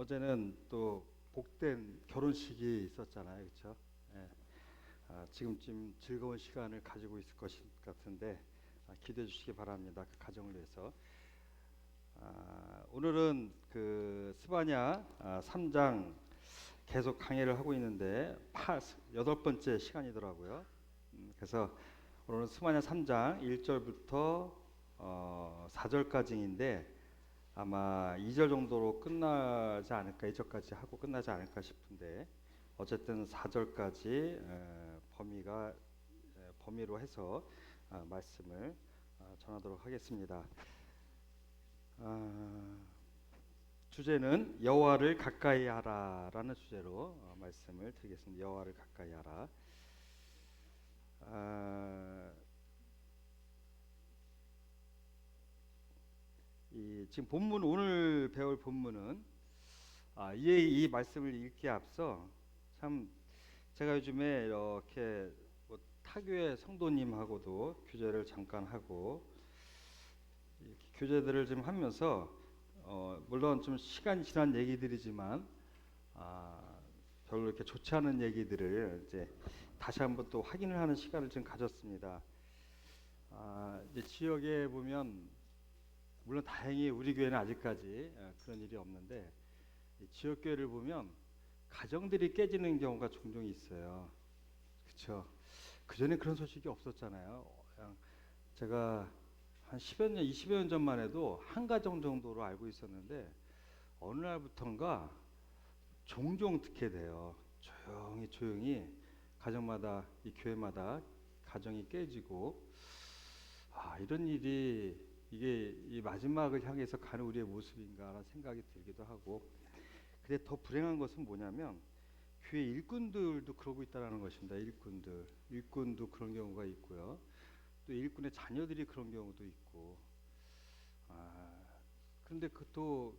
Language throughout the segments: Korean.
어제는 또 복된 결혼식이 있었잖아요, 그렇죠? 예. 지금쯤 즐거운 시간을 가지고 있을 것 같은데 기대해 주시기 바랍니다. 그 가정을 위해서. 오늘은 그 스바냐 3장 계속 강의를 하고 있는데 여덟 번째 시간이더라고요. 그래서 오늘은 스바냐 3장 1절부터 4절까지인데 아마 2절 정도로 끝나지 않을까, 2절까지 하고 끝나지 않을까 싶은데 어쨌든 4절까지 범위로 해서 말씀을 전하도록 하겠습니다. 주제는 여호와를 가까이 하라라는 주제로 말씀을 드리겠습니다. 여호와를 가까이 하라. 지금 본문, 오늘 배울 본문은 이 말씀을 읽기에 앞서 참 제가 요즘에 이렇게 뭐 타교의 성도님하고도 교제를 잠깐 하고 이렇게 교제들을 좀 하면서 물론 좀 시간이 지난 얘기들이지만 별로 이렇게 좋지 않은 얘기들을 이제 다시 한번 또 확인을 하는 시간을 좀 가졌습니다. 이제 지역에 보면 물론 다행히 우리 교회는 아직까지 그런 일이 없는데 지역 교회를 보면 가정들이 깨지는 경우가 종종 있어요. 그렇죠? 그 전에 그런 소식이 없었잖아요. 그냥 제가 한 10여 년, 20여 년 전만 해도 한 가정 정도로 알고 있었는데 어느 날부턴가 종종 듣게 돼요. 조용히 가정마다, 이 교회마다 가정이 깨지고 이런 일이 이게 이 마지막을 향해서 가는 우리의 모습인가라는 생각이 들기도 하고, 근데 더 불행한 것은 뭐냐면 교회 일꾼들도 그러고 있다는 것입니다. 일꾼도 그런 경우가 있고요. 또 일꾼의 자녀들이 그런 경우도 있고. 그런데 그 또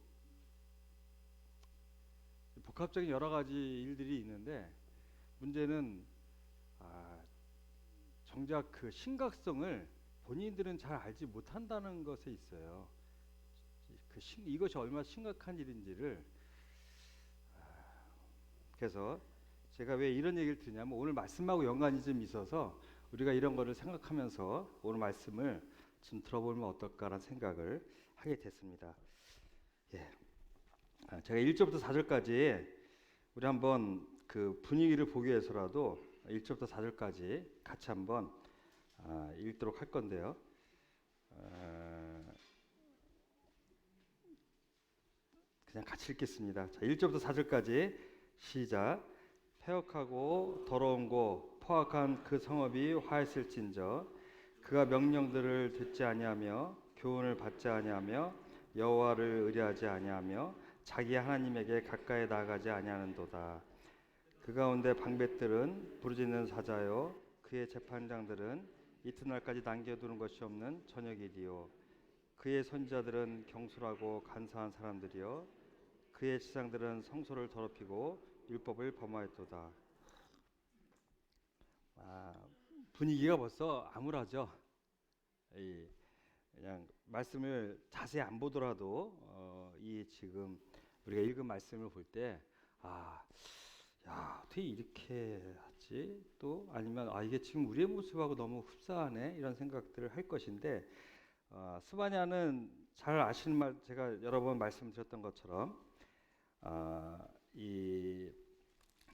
복합적인 여러 가지 일들이 있는데 문제는 정작 그 심각성을 본인들은 잘 알지 못한다는 것에 있어요. 이것이 얼마나 심각한 일인지를. 그래서 제가 왜 이런 얘기를 드리냐면 오늘 말씀하고 연관이 좀 있어서 우리가 이런 거를 생각하면서 오늘 말씀을 좀 들어보면 어떨까라는 생각을 하게 됐습니다. 예. 제가 1절부터 4절까지 우리 한번 그 분위기를 보기 위해서라도 1절부터 4절까지 같이 한번 읽도록 할 건데요. 그냥 같이 읽겠습니다. 자, 1절부터 4절까지 시작. 패역하고 더러운 곳 포악한 그 성읍이 화했을진저 그가 명령들을 듣지 아니하며 교훈을 받지 아니하며 여호와를 의뢰하지 아니하며 자기 하나님에게 가까이 나아가지 아니하는도다. 그 가운데 방백들은 부르짖는 사자요 그의 재판장들은 이튿날까지 남겨두는 것이 없는 저녁이리요 그의 선지자들은 경솔하고 간사한 사람들이요 그의 지상들은 성소를 더럽히고 율법을 범하였도다. 분위기가 벌써 암울하죠. 그냥 말씀을 자세히 안 보더라도 이 지금 우리가 읽은 말씀을 볼 때 야, 어떻게 이렇게 하지? 또 아니면 이게 지금 우리의 모습하고 너무 흡사하네 이런 생각들을 할 것인데 스바냐는 잘 아시는 말 제가 여러 번 말씀드렸던 것처럼 이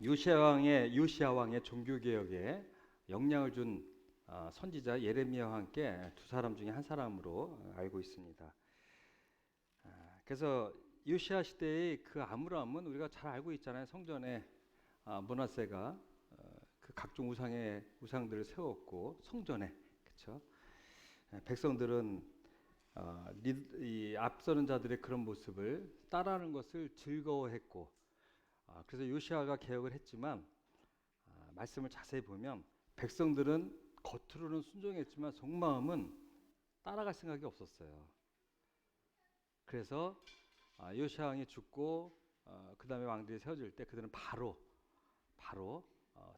요시야 왕의 종교 개혁에 영향을 준 선지자 예레미야와 함께 두 사람 중에 한 사람으로 알고 있습니다. 그래서 요시야 시대의 그 암울함은 우리가 잘 알고 있잖아요. 성전에 므낫세가 그 각종 우상들을 세웠고 성전에 그렇죠. 백성들은 이 앞서는 자들의 그런 모습을 따라하는 것을 즐거워했고, 그래서 요시아가 개혁을 했지만 말씀을 자세히 보면 백성들은 겉으로는 순종했지만 속마음은 따라갈 생각이 없었어요. 그래서 요시아 왕이 죽고 그 다음에 왕들이 세워질 때 그들은 바로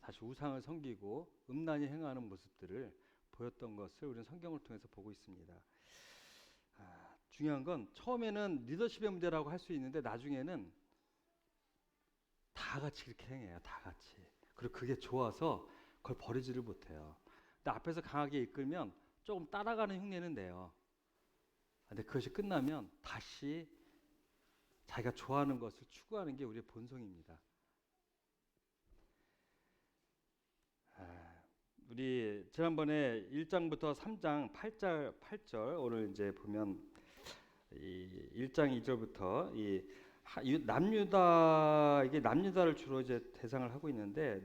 다시 우상을 섬기고 음란히 행하는 모습들을 보였던 것을 우리는 성경을 통해서 보고 있습니다. 중요한 건 처음에는 리더십의 문제라고 할 수 있는데 나중에는 다 같이 그렇게 행해요. 다 같이. 그리고 그게 좋아서 그걸 버리지를 못해요. 근데 앞에서 강하게 이끌면 조금 따라가는 흉내는 내요. 근데 그것이 끝나면 다시 자기가 좋아하는 것을 추구하는 게 우리의 본성입니다. 우리 지난번에 1장부터 3장 8절 오늘 이제 보면 이 1장 2절부터 이 남유다, 이게 남유다를 주로 이제 대상을 하고 있는데,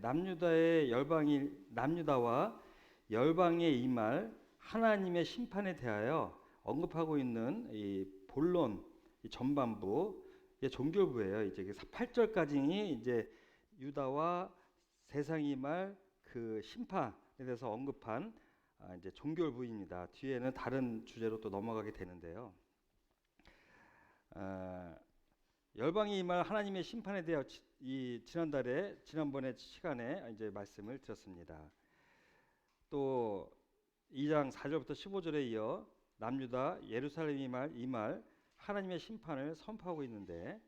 남유다와 열방에 임할 하나님의 심판에 대하여 언급하고 있는 이 본론, 이 전반부, 이게 종교부예요. 이제 8절까지 이제 유다와 세상이 임할 그 심판에 대해서 언급한 이제 종교부입니다. 뒤에는 다른 주제로 또 넘어가게 되는데요. 열방이 임할 하나님의 심판에 대해 지난번에 시간에 이제 말씀을 드렸습니다. 또 2장 4절부터 15절에 이어 남유다 예루살렘이 임할 하나님의 심판을 선포하고 있는데,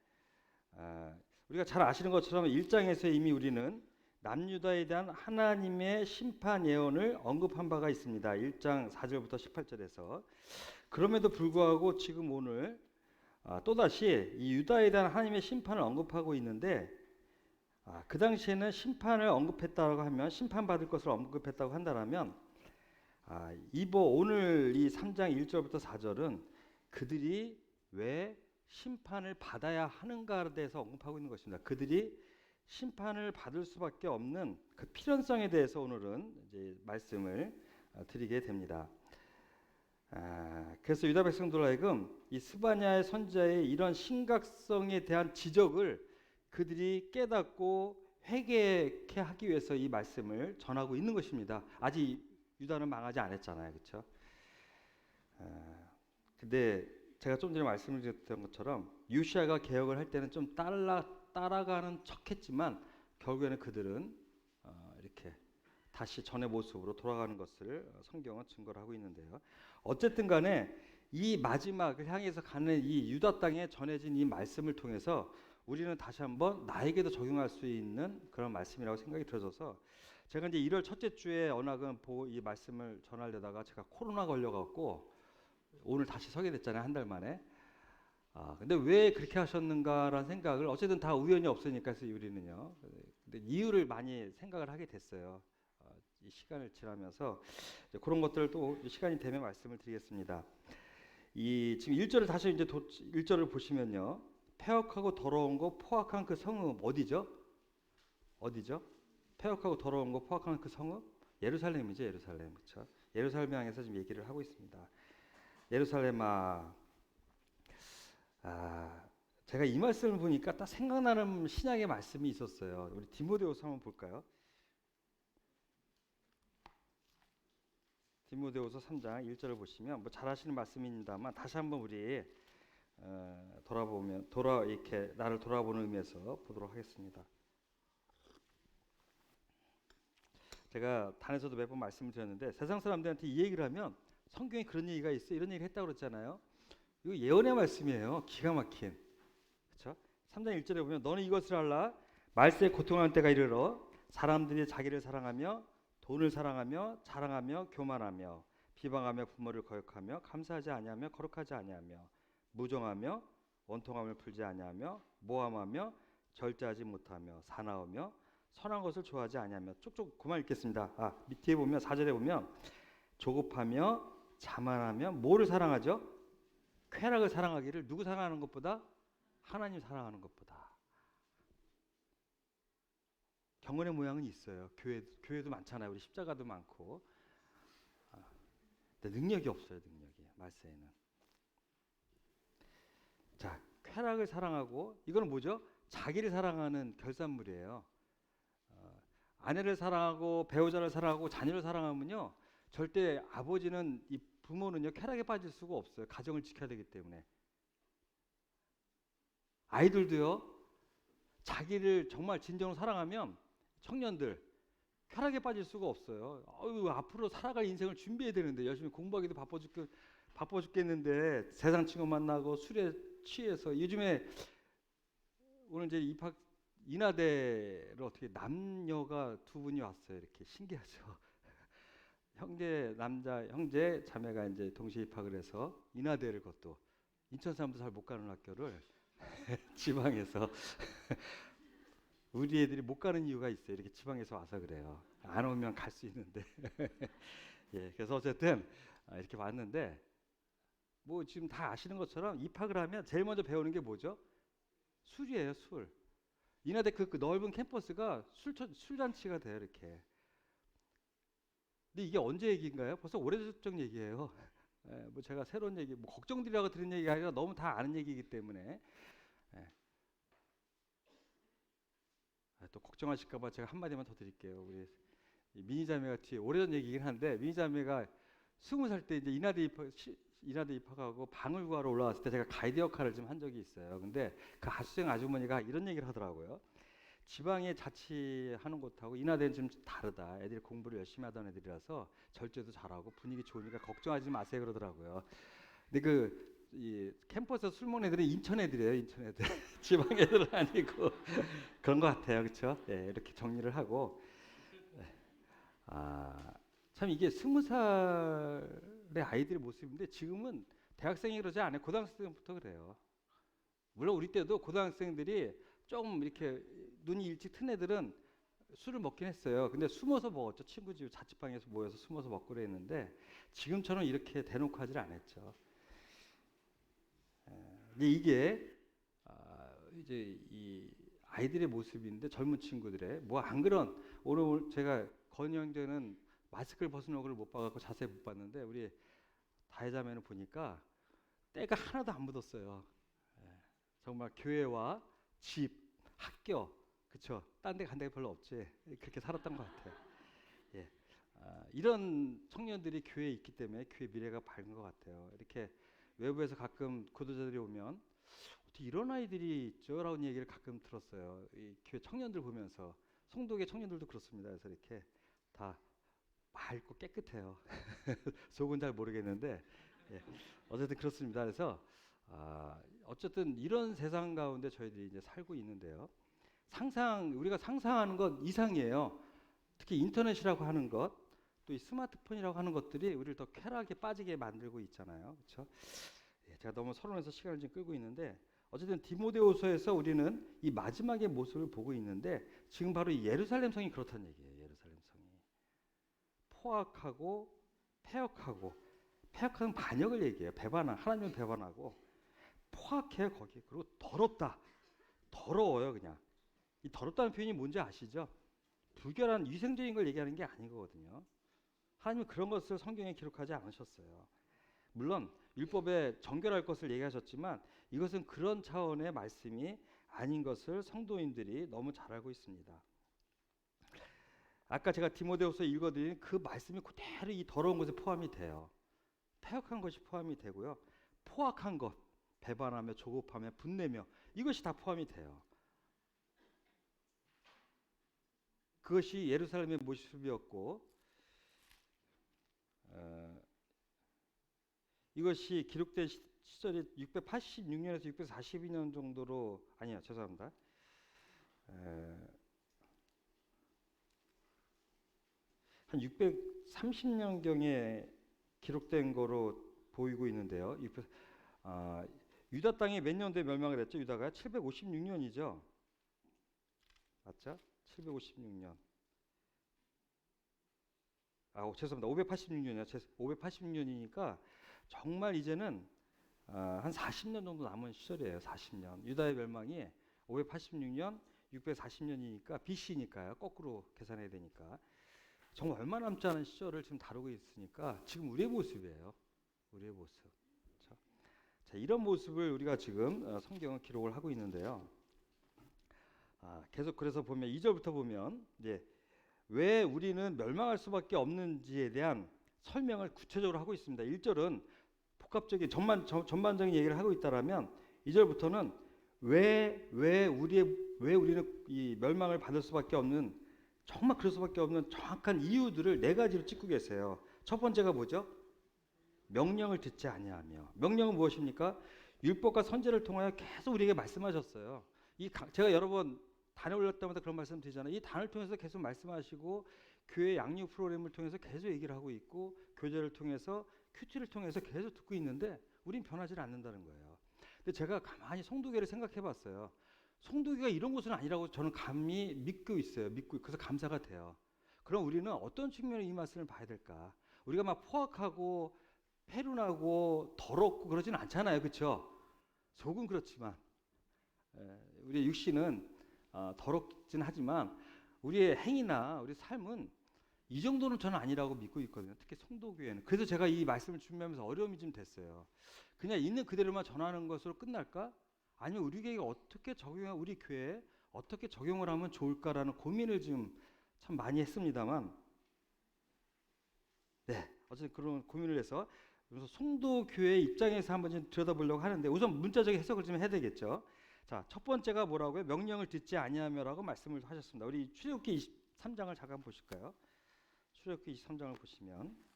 우리가 잘 아시는 것처럼 1장에서 이미 우리는 남유다에 대한 하나님의 심판 예언을 언급한 바가 있습니다. 1장 4절부터 18절에서. 그럼에도 불구하고 지금 오늘 또다시 이 유다에 대한 하나님의 심판을 언급하고 있는데, 그 당시에는 심판을 언급했다고 하면, 심판받을 것을 언급했다고 한다면, 오늘 이 3장 1절부터 4절은 그들이 왜 심판을 받아야 하는가에 대해서 언급하고 있는 것입니다. 그들이 심판을 받을 수밖에 없는 그 필연성에 대해서 오늘은 이제 말씀을 드리게 됩니다. 그래서 유다 백성들 하여금 이 스바냐의 선지자의 이런 심각성에 대한 지적을 그들이 깨닫고 회개케 하기 위해서 이 말씀을 전하고 있는 것입니다. 아직 유다는 망하지 않았잖아요, 그렇죠? 근데 제가 좀 전에 말씀을 드렸던 것처럼 요시야가 개혁을 할 때는 좀 따라가는 척했지만 결국에는 그들은 이렇게 다시 전의 모습으로 돌아가는 것을 성경은 증거를 하고 있는데요. 어쨌든 간에 이 마지막을 향해서 가는 이 유다 땅에 전해진 이 말씀을 통해서 우리는 다시 한번 나에게도 적용할 수 있는 그런 말씀이라고 생각이 들어져서, 제가 이제 1월 첫째 주에 언학은 이 말씀을 전하려다가 제가 코로나 걸려갖고 오늘 다시 서게 됐잖아요, 한 달 만에. 근데 왜 그렇게 하셨는가라는 생각을, 어쨌든 다 우연이 없으니까 우리는요. 근데 이유를 많이 생각을 하게 됐어요. 이 시간을 지나면서 그런 것들을 또 시간이 되면 말씀을 드리겠습니다. 지금 1절을 다시 이제 1절을 보시면요. 폐역하고 더러운 거 포악한 그 성읍 어디죠? 폐역하고 더러운 거 포악한 그 성읍? 예루살렘이죠, 예루살렘. 그렇죠? 예루살렘 향해서 지금 얘기를 하고 있습니다. 예루살렘아, 제가 이 말씀을 보니까 딱 생각나는 신약의 말씀이 있었어요. 우리 디모데후서 한번 볼까요? 디모데후서 3장 1절을 보시면 잘 아시는 말씀입니다만 다시 한번 우리 이렇게 나를 돌아보는 의미에서 보도록 하겠습니다. 제가 단에서도 몇 번 말씀을 드렸는데, 세상 사람들한테 이 얘기를 하면 성경에 그런 얘기가 있어, 이런 얘기를 했다고 그랬잖아요. 이거 예언의 말씀이에요. 기가 막힌. 그렇죠? 3장 1절에 보면 너는 이것을 알라. 말세에 고통하는 때가 이르러 사람들이 자기를 사랑하며 돈을 사랑하며 자랑하며 교만하며 비방하며 부모를 거역하며 감사하지 아니하며 거룩하지 아니하며 무정하며 원통함을 풀지 아니하며 모함하며 절제하지 못하며 사나우며 선한 것을 좋아하지 아니하며, 쭉쭉 그만 읽겠습니다. 밑에 보면 4절에 보면 조급하며 자만하며 뭐를 사랑하죠? 쾌락을 사랑하기를. 누구 사랑하는 것보다? 하나님 사랑하는 것보다. 경건의 모양은 있어요. 교회도 많잖아요. 우리 십자가도 많고. 근데 능력이 없어요. 능력이 말세에는. 자, 쾌락을 사랑하고, 이거는 뭐죠? 자기를 사랑하는 결산물이에요. 아내를 사랑하고 배우자를 사랑하고 자녀를 사랑하면요, 절대 아버지는, 이 부모는요 쾌락에 빠질 수가 없어요. 가정을 지켜야 되기 때문에. 아이들도요, 자기를 정말 진정으로 사랑하면 청년들 쾌락에 빠질 수가 없어요. 앞으로 살아갈 인생을 준비해야 되는데, 열심히 공부하기도 바빠 죽겠는데 세상 친구 만나고 술에 취해서, 요즘에 오늘 이제 인하대를 어떻게 남녀가 두 분이 왔어요. 이렇게 신기하죠. 형제 자매가 이제 동시에 입학을 해서 인하대를, 그것도 인천 사람도 잘 못 가는 학교를 지방에서 우리 애들이 못 가는 이유가 있어요. 이렇게 지방에서 와서 그래요. 안 오면 갈 수 있는데. 예, 그래서 어쨌든 이렇게 왔는데, 뭐 지금 다 아시는 것처럼 입학을 하면 제일 먼저 배우는 게 뭐죠? 술이에요, 술. 인하대 그 넓은 캠퍼스가 술잔치가 돼요, 이렇게. 근데 이게 언제 얘기인가요? 벌써 오래전 얘기예요. 예, 뭐 제가 새로운 얘기, 뭐 걱정드리라고 드린 얘기가 아니라 너무 다 아는 얘기이기 때문에. 예. 또 걱정하실까봐 제가 한 마디만 더 드릴게요. 우리 미니 자매가 뒤에 오래전 얘기긴 한데, 미니 자매가 20살 때 이제 인하대 입학하고 방을 구하러 올라왔을 때 제가 가이드 역할을 좀 한 적이 있어요. 근데 그 하수생 아주머니가 이런 얘기를 하더라고요. 지방에 자취하는 곳하고 인하대는 좀 다르다. 애들이 공부를 열심히 하던 애들이라서 절제도 잘하고 분위기 좋으니까 걱정하지 마세요 그러더라고요. 근데 이 캠퍼스 술 먹는 애들은 인천 애들이에요. 인천 애들. 지방 애들은 아니고 그런 것 같아요. 그렇죠? 예, 이렇게 정리를 하고, 참 이게 20살의 아이들의 모습인데 지금은 대학생이 그러지 않아요. 고등학생 때부터 그래요. 물론 우리 때도 고등학생들이 좀 이렇게 눈이 일찍 튼 애들은 술을 먹긴 했어요. 근데 숨어서 먹었죠. 친구 집 자취방에서 모여서 숨어서 먹고 그랬는데 지금처럼 이렇게 대놓고 하질 않았죠. 근데 이게 이제 이 아이들의 모습인데, 젊은 친구들의 뭐 안 그런, 오늘 제가 건희 형제는 마스크를 벗은 얼굴을 못 봐갖고 자세히 못 봤는데 우리 다혜자매는 보니까 때가 하나도 안 묻었어요. 정말 교회와 집, 학교, 그쵸? 딴 데 간 데가 별로 없지. 그렇게 살았던 것 같아요. 예. 이런 청년들이 교회에 있기 때문에 교회 미래가 밝은 것 같아요. 이렇게 외부에서 가끔 구도자들이 오면 어떻게 이런 아이들이 있죠? 라는 얘기를 가끔 들었어요. 이 교회 청년들 보면서. 성도계 청년들도 그렇습니다. 그래서 이렇게 다 맑고 깨끗해요. 속은 잘 모르겠는데, 예. 어쨌든 그렇습니다. 그래서 어쨌든 이런 세상 가운데 저희들이 이제 살고 있는데요. 우리가 상상하는 것 이상이에요. 특히 인터넷이라고 하는 것, 또 이 스마트폰이라고 하는 것들이 우리를 더 쾌락에 빠지게 만들고 있잖아요. 그렇죠? 예, 제가 너무 서론에서 시간을 좀 끌고 있는데, 어쨌든 디모데후서에서 우리는 이 마지막의 모습을 보고 있는데, 지금 바로 이 예루살렘 성이 그렇다는 얘기예요. 예루살렘 성이 포악하고 폐역하고, 폐역하는 반역을 얘기해요. 배반한, 하나님을 배반하고 포악해요 거기. 그리고 더럽다. 더러워요 그냥. 이 더럽다는 표현이 뭔지 아시죠? 불결한 위생적인 걸 얘기하는 게 아니거든요. 하나님은 그런 것을 성경에 기록하지 않으셨어요. 물론 율법에 정결할 것을 얘기하셨지만 이것은 그런 차원의 말씀이 아닌 것을 성도인들이 너무 잘 알고 있습니다. 아까 제가 디모데후서 읽어드린 그 말씀이 그대로 이 더러운 것에 포함이 돼요. 폐역한 것이 포함이 되고요. 포악한 것, 배반하며 조급하며 분내며, 이것이 다 포함이 돼요. 그것이 예루살렘의 모습이었고, 이것이 기록된 시절이 686년에서 642년 정도로, 아니요 죄송합니다. 한 630년경에 기록된 거로 보이고 있는데요. 유다 땅이 몇 년도에 멸망을 했죠? 유다가 756년이죠. 맞죠? 756년. 죄송합니다. 586년이요. 586년이니까 정말 이제는 한 40년 정도 남은 시절이에요. 40년. 유다의 멸망이 586년, 640년이니까 BC니까요. 거꾸로 계산해야 되니까. 정말 얼마 남지 않은 시절을 지금 다루고 있으니까 지금 우리의 모습이에요. 우리의 모습. 그렇죠? 자, 이런 모습을 우리가 지금 성경은 기록을 하고 있는데요. 계속 그래서 보면 2절부터 보면 이제 왜 우리는 멸망할 수밖에 없는지에 대한 설명을 구체적으로 하고 있습니다. 1절은 복합적인 전반적인 얘기를 하고 있다라면 2절부터는 왜 우리는 이 멸망을 받을 수밖에 없는, 정말 그럴 수밖에 없는 정확한 이유들을 네 가지로 찍고 계세요. 첫 번째가 뭐죠? 명령을 듣지 아니하며. 명령은 무엇입니까? 율법과 선지를 통하여 계속 우리에게 말씀하셨어요. 제가 여러 번 단에 올릴 때마다 그런 말씀 드리잖아요. 이 단을 통해서 계속 말씀하시고 교회 양육 프로그램을 통해서 계속 얘기를 하고 있고 교제를 통해서 큐티를 통해서 계속 듣고 있는데 우린 변하지 않는다는 거예요. 근데 제가 가만히 송도교를 생각해 봤어요. 송도교가 이런 곳은 아니라고 저는 감히 믿고 있어요. 그래서 감사가 돼요. 그럼 우리는 어떤 측면에 이 말씀을 봐야 될까? 우리가 막 포악하고 패륜하고 더럽고 그러지는 않잖아요. 그렇죠? 속은 그렇지만 우리의 육신은 더럽진 하지만 우리의 행위나 우리 삶은 이 정도는 저는 아니라고 믿고 있거든요. 특히 송도교회는. 그래서 제가 이 말씀을 준비하면서 어려움이 좀 됐어요. 그냥 있는 그대로만 전하는 것으로 끝날까? 아니면 우리 교회가 어떻게 우리 교회에 어떻게 적용을 하면 좋을까라는 고민을 좀 참 많이 했습니다만, 네, 어쨌든 그런 고민을 해서 그래서 송도교회 입장에서 한번 좀 들여다보려고 하는데 우선 문자적 해석을 좀 해야 되겠죠. 자, 첫 번째가 뭐라고요? 명령을 듣지 아니하며라고 말씀을 하셨습니다. 우리 출애굽기 23장을 잠깐 보실까요? 출애굽기 23장을 보시면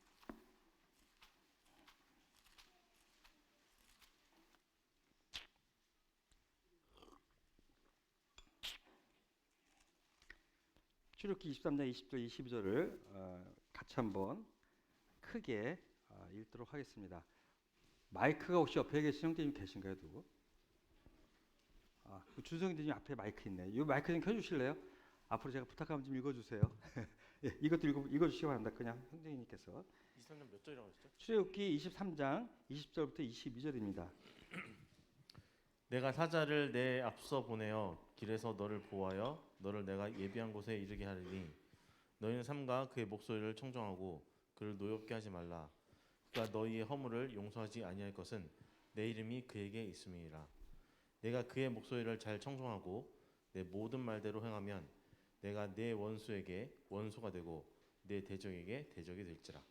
출애굽기 23장 20절 22절을 같이 한번 크게 읽도록 하겠습니다. 마이크가 혹시 옆에 계신 형제님 계신가요? 누구? 준성이님 앞에 마이크 있네. 이 마이크 좀 켜주실래요? 앞으로 제가 부탁하면 좀 읽어주세요. 예, 이것도 읽어주시기 바랍니다. 그냥 형제님께서 23장 몇 절이라고 하셨죠? 출애굽기 23장 20절부터 22절입니다. 내가 사자를 내 앞서 보내어 길에서 너를 보호하여 너를 내가 예비한 곳에 이르게 하리니 너희는 삼가 그의 목소리를 청정하고 그를 노엽게 하지 말라. 그가 너희의 허물을 용서하지 아니할 것은 내 이름이 그에게 있음이니라. 내가 그의 목소리를 잘 청정하고 내 모든 말대로 행하면 내가 내 원수에게 원수가 되고 내 대적에게 대적이 될지라.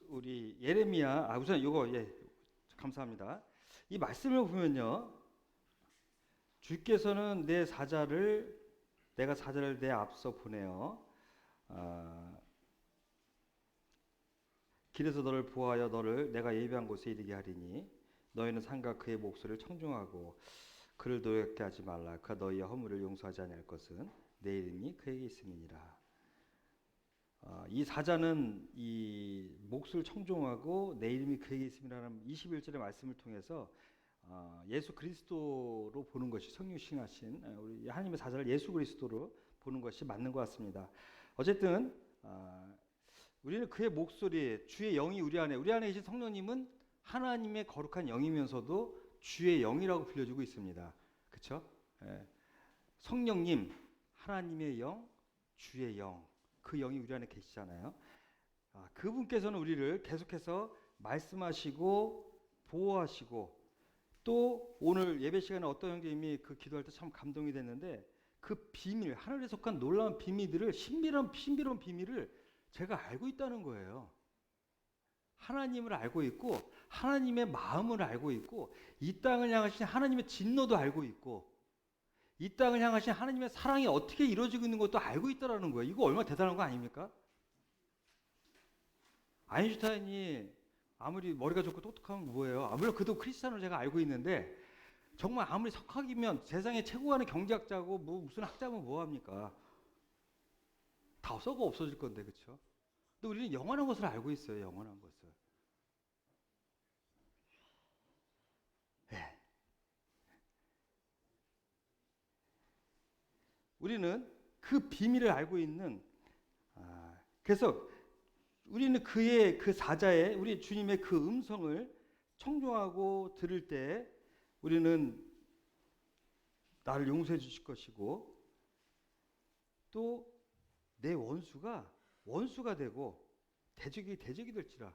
우리 예레미야 우선 이거 감사합니다. 이 말씀을 보면요, 주께서는 내가 사자를 내 앞서 보내어 길에서 너를 보호하여 너를 내가 예비한 곳에 이르게 하리니 너희는 상가 그의 목소리를 청중하고 그를 노엽게 하지 말라. 그가 너희의 허물을 용서하지 아니할 것은 내 이름이 그에게 있음이니라. 이 사자는 이 몫을 청종하고 내 이름이 그에게 있음이라는 21절의 말씀을 통해서 예수 그리스도로 보는 것이 성육신하신 우리 하나님의 사자를 예수 그리스도로 보는 것이 맞는 것 같습니다. 어쨌든 우리는 그의 목소리, 주의 영이 우리 안에 계신 성령님은 하나님의 거룩한 영이면서도 주의 영이라고 불려지고 있습니다. 그렇죠? 성령님, 하나님의 영, 주의 영, 그 영이 우리 안에 계시잖아요. 그분께서는 우리를 계속해서 말씀하시고 보호하시고 또 오늘 예배 시간에 어떤 형제님이 그 기도할 때 참 감동이 됐는데 그 비밀, 하늘에 속한 놀라운 비밀들을 신비로운 비밀을 제가 알고 있다는 거예요. 하나님을 알고 있고 하나님의 마음을 알고 있고 이 땅을 향하신 하나님의 진노도 알고 있고 이 땅을 향하신 하나님의 사랑이 어떻게 이루어지고 있는 것도 알고 있다는 거예요. 이거 얼마나 대단한 거 아닙니까? 아인슈타인이 아무리 머리가 좋고 똑똑하면 뭐예요? 물론 그도 크리스찬으로 제가 알고 있는데 정말 아무리 석학이면 세상에 최고 하는 경제학자고 무슨 학자면 뭐합니까? 다 썩어 없어질 건데, 그렇죠? 근데 우리는 영원한 것을 알고 있어요. 영원한 것을. 네. 우리는 그 비밀을 알고 있는 그래서 우리는 그의 그 사자의 우리 주님의 그 음성을 청종하고 들을 때 우리는 나를 용서해 주실 것이고 또 내 원수가 되고 대적이 될지라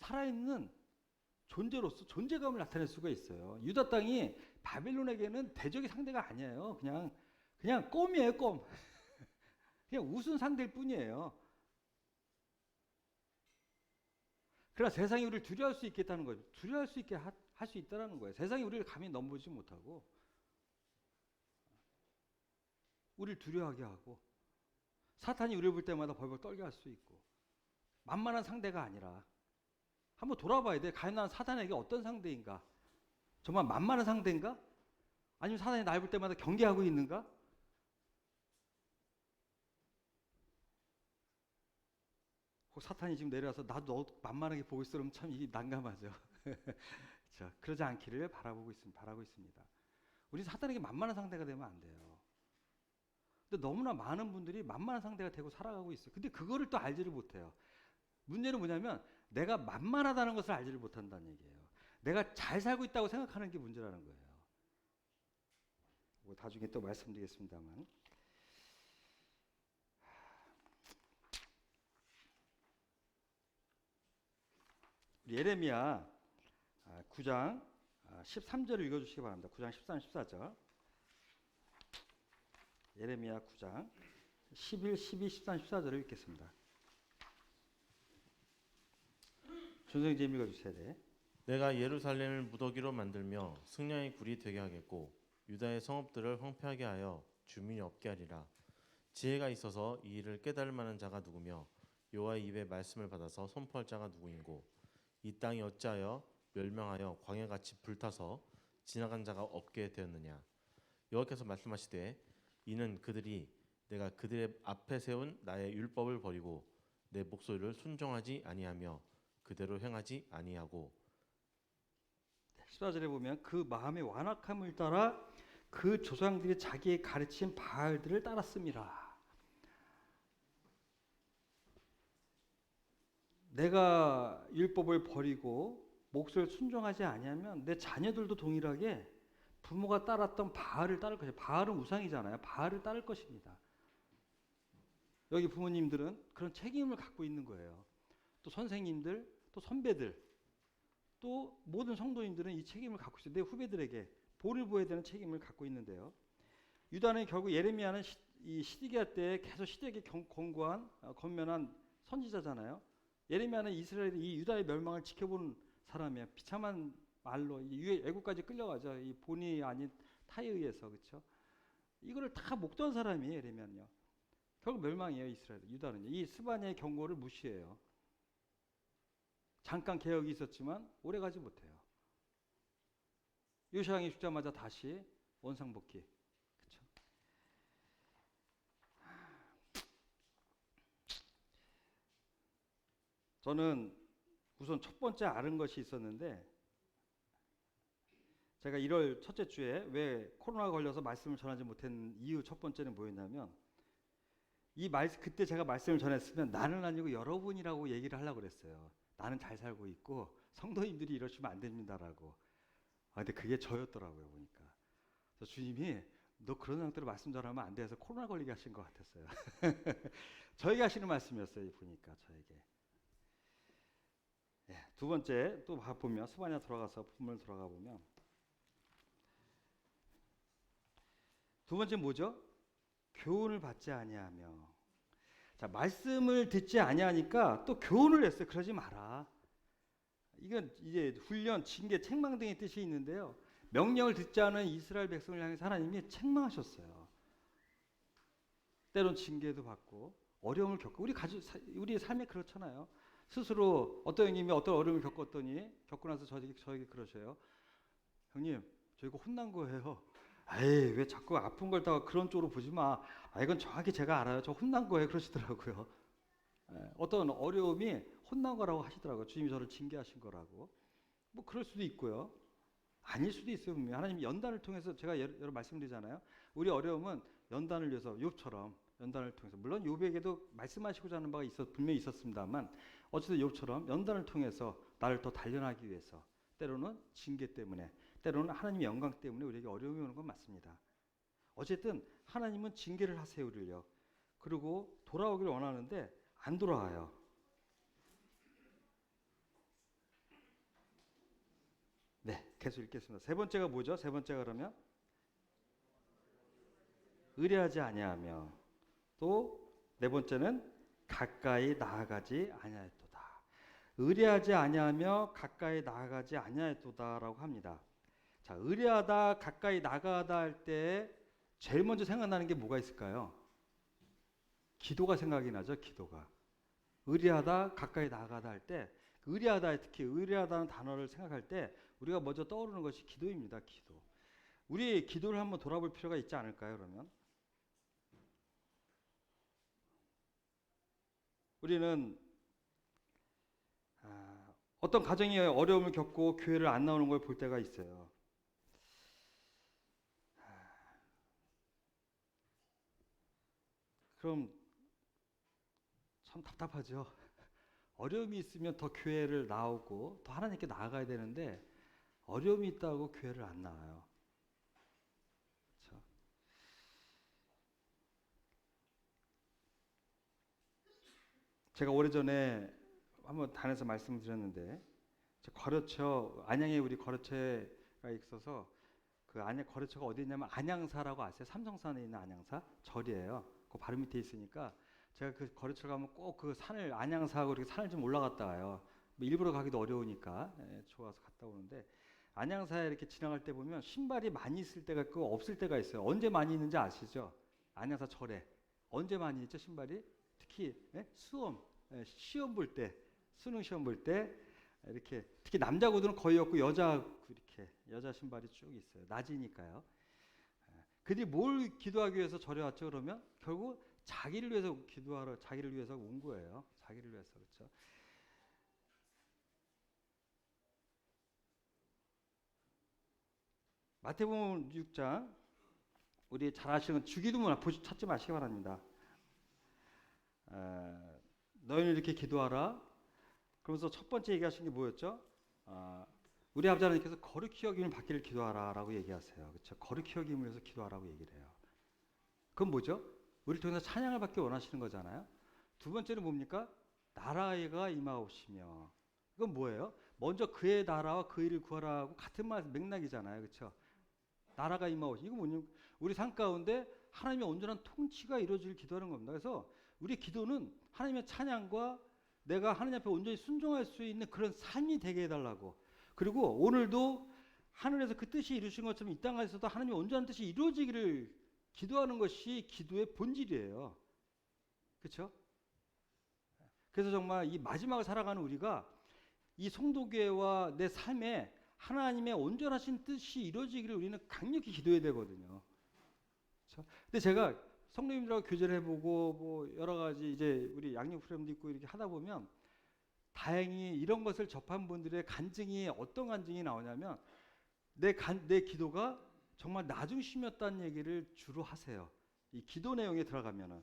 살아있는 존재로서 존재감을 나타낼 수가 있어요. 유다 땅이 바벨론에게는 대적의 상대가 아니에요. 그냥 껌이에요, 껌. 그냥 우스운 상대일 뿐이에요. 그러나 세상이 우리를 두려워할 수 있겠다는 거예요. 두려워할 수 있게 할 수 있다는 거예요. 세상이 우리를 감히 넘보지 못하고 우리를 두려워하게 하고 사탄이 우리를 볼 때마다 벌벌 떨게 할 수 있고 만만한 상대가 아니라 한번 돌아봐야 돼. 과연 나는 사탄에게 어떤 상대인가? 정말 만만한 상대인가? 아니면 사단이 날 볼 때마다 경계하고 있는가? 혹 사탄이 지금 내려와서 나도 너 만만하게 보고 있어 그러면 참 이게 난감하죠. 자, 그러지 않기를 바라고 있습니다. 우리 사탄에게 만만한 상대가 되면 안 돼요. 근데 너무나 많은 분들이 만만한 상대가 되고 살아가고 있어요. 근데 그거를 또 알지를 못해요. 문제는 뭐냐면 내가 만만하다는 것을 알지를 못한다는 얘기예요. 내가 잘 살고 있다고 생각하는 게 문제라는 거예요. 뭐 나중에 또 말씀드리겠습니다만. 예레미야 9장 13절을 읽어주시기 바랍니다. 9장 13, 14절. 예레미야 9장 11, 12, 13, 14절을 읽겠습니다. 준성님 읽어주셔야 돼. 내가 예루살렘을 무더기로 만들며 승려의 굴이 되게 하겠고 유다의 성읍들을 황폐하게 하여 주민이 없게 하리라. 지혜가 있어서 이 일을 깨달을 만한 자가 누구며 여호와의 입에 말씀을 받아서 선포할 자가 누구인고 이 땅이 어찌하여 멸망하여 광야같이 불타서 지나간 자가 없게 되었느냐. 여호와께서 말씀하시되 이는 그들이 내가 그들의 앞에 세운 나의 율법을 버리고 내 목소리를 순종하지 아니하며 그대로 행하지 아니하고 14절에 보면 그 마음의 완악함을 따라 그 조상들이 자기의 가르친 바알들을 따랐습니다. 내가 율법을 버리고 목소리를 순종하지 아니하면 내 자녀들도 동일하게 부모가 따랐던 바알을 따를 것이에요. 바알은 우상이잖아요. 바알을 따를 것입니다. 여기 부모님들은 그런 책임을 갖고 있는 거예요. 또 선생님들, 또 선배들, 또 모든 성도인들은 이 책임을 갖고 있어요. 내 후배들에게 볼을 보여야 되는 책임을 갖고 있는데요. 유다는 결국 예레미야는 이 시드기야 때 계속 시드기에게 권고한 권면한 선지자잖아요. 예레미야는 이스라엘이 이 유다의 멸망을 지켜본 사람이에요. 비참한 말로 애국까지 끌려가죠. 이 본이 아닌 타에 의해서. 그렇죠? 이거를 다 목도한 사람이에요. 예레미야는요. 결국 멸망이에요. 이스라엘. 유다는요. 이 스바냐의 경고를 무시해요. 잠깐 개혁이 있었지만 오래가지 못해요. 요시야왕이 죽자마자 다시 원상복귀. 그렇죠? 저는 우선 첫 번째 아는 것이 있었는데 제가 1월 첫째 주에 왜 코로나가 걸려서 말씀을 전하지 못한 이유 첫 번째는 뭐였냐면 그때 제가 말씀을 전했으면 나는 아니고 여러분이라고 얘기를 하려고 그랬어요. 나는 잘 살고 있고 성도님들이 이러시면 안 됩니다라고. 근데 그게 저였더라고요 보니까. 그래서 주님이 너 그런 상태로 말씀 전하면 안 돼서 코로나 걸리게 하신 것 같았어요. 저에게 하시는 말씀이었어요 보니까 저에게. 두 번째 또 보면 스바냐 돌아가서 본문을 돌아가 보면 두 번째 뭐죠? 교훈을 받지 아니하며. 자, 말씀을 듣지 아니하니까 또 교훈을 냈어요. 그러지 마라. 이건 이제 훈련, 징계, 책망 등의 뜻이 있는데요. 명령을 듣지 않은 이스라엘 백성을 향해서 하나님이 책망하셨어요. 때론 징계도 받고 어려움을 겪고 우리 삶에 그렇잖아요. 스스로 어떤 형님이 어떤 어려움을 겪고 나서 저에게 그러셔요. 형님, 저 이거 혼난 거예요. 에이, 왜 자꾸 아픈 걸 다 그런 쪽으로 보지 마. 이건 정확히 제가 알아요. 저 혼난 거예요. 그러시더라고요. 어떤 어려움이 혼난 거라고 하시더라고요. 주님이 저를 징계하신 거라고. 뭐 그럴 수도 있고요. 아닐 수도 있어요. 하나님이 연단을 통해서 제가 여러 말씀드리잖아요. 우리 어려움은 연단을 위해서 욥처럼 연단을 통해서 물론 욥에게도 말씀하시고자 하는 바가 분명히 있었습니다만 어쨌든 욥처럼 연단을 통해서 나를 더 단련하기 위해서 때로는 징계 때문에 때로는 하나님의 영광 때문에 우리에게 어려움이 오는 건 맞습니다. 어쨌든 하나님은 징계를 하세요 우리를요. 그리고 돌아오기를 원하는데 안 돌아와요. 네, 계속 읽겠습니다. 세 번째가 뭐죠? 세 번째가 그러면 의뢰하지 아니하며 또 네 번째는 가까이 나아가지 아니하였도다. 의뢰하지 아니하며 가까이 나아가지 아니하였도다라고 합니다. 자, 의뢰하다 가까이 나가다 할 때 제일 먼저 생각나는 게 뭐가 있을까요? 기도가 생각이 나죠. 기도가. 의뢰하다 가까이 나가다 할 때 의뢰하다 특히 의뢰하다는 단어를 생각할 때 우리가 먼저 떠오르는 것이 기도입니다. 기도. 우리의 기도를 한번 돌아볼 필요가 있지 않을까요? 그러면 우리는 어떤 가정이 어려움을 겪고 교회를 안 나오는 걸 볼 때가 있어요. 그럼 참 답답하죠. 어려움이 있으면 더 교회를 나오고 더 하나님께 나아가야 되는데 어려움이 있다고 교회를 안 나와요. 그렇죠? 제가 오래전에 한번 단에서 말씀드렸는데 안양에 우리 거래처가 있어서 그 안양 거래처가 어디 있냐면 안양사라고 아세요? 삼성산에 있는 안양사 절이에요. 그 바로 밑에 있으니까 제가 그 거래처 가면 꼭 그 산을 안양사하고 이렇게 산을 좀 올라갔다 와요. 뭐 일부러 가기도 어려우니까 좋아서 갔다 오는데 안양사에 이렇게 지나갈 때 보면 신발이 많이 있을 때가 있고 없을 때가 있어요. 언제 많이 있는지 아시죠? 안양사 절에 언제 많이 있죠 신발이? 특히 시험 볼 때, 수능 시험 볼 때 이렇게 특히 남자 구두는 거의 없고 여자 신발이 쭉 있어요. 낮이니까요. 그들이 뭘 기도하기 위해서 절에 왔죠? 그러면 결국 자기를 위해서 기도하러 자기를 위해서 온 거예요. 자기를 위해서 그렇죠. 마태복음 6장 우리 잘 아시는 주기도문 찾지 마시기 바랍니다. 너희는 이렇게 기도하라. 그러면서 첫 번째 얘기하신 게 뭐였죠? 우리 아버지 하나님께서 거룩히 여김을 받기를 기도하라라고 얘기하세요. 그렇죠? 거룩히 여김을 위해서 기도하라고 얘기를 해요. 그건 뭐죠? 우리를 통해서 찬양을 받기 원하시는 거잖아요. 두 번째는 뭡니까? 나라가 임하옵시며. 이건 뭐예요? 먼저 그의 나라와 그 일을 구하라고 같은 맥락이잖아요. 그렇죠? 나라가 임하옵시며. 이거 뭐냐? 우리 삶 가운데 하나님의 온전한 통치가 이루어지길 기도하는 겁니다. 그래서 우리 기도는 하나님의 찬양과 내가 하나님 앞에 온전히 순종할 수 있는 그런 삶이 되게 해달라고. 그리고 오늘도 하늘에서 그 뜻이 이루신 것처럼 이 땅에서도 하나님의 온전한 뜻이 이루어지기를 기도하는 것이 기도의 본질이에요. 그렇죠? 그래서 정말 이 마지막을 살아가는 우리가 이 성도교회와 내 삶에 하나님의 온전하신 뜻이 이루어지기를 우리는 강력히 기도해야 되거든요. 그렇죠? 근데 제가 성도님들하고 교제를 해보고 뭐 여러 가지 이제 우리 양육 프로그램도 있고 이렇게 하다 보면 다행히 이런 것을 접한 분들의 간증이 어떤 간증이 나오냐면 내 기도가 정말 나중심이었다는 얘기를 주로 하세요. 이 기도 내용에 들어가면은.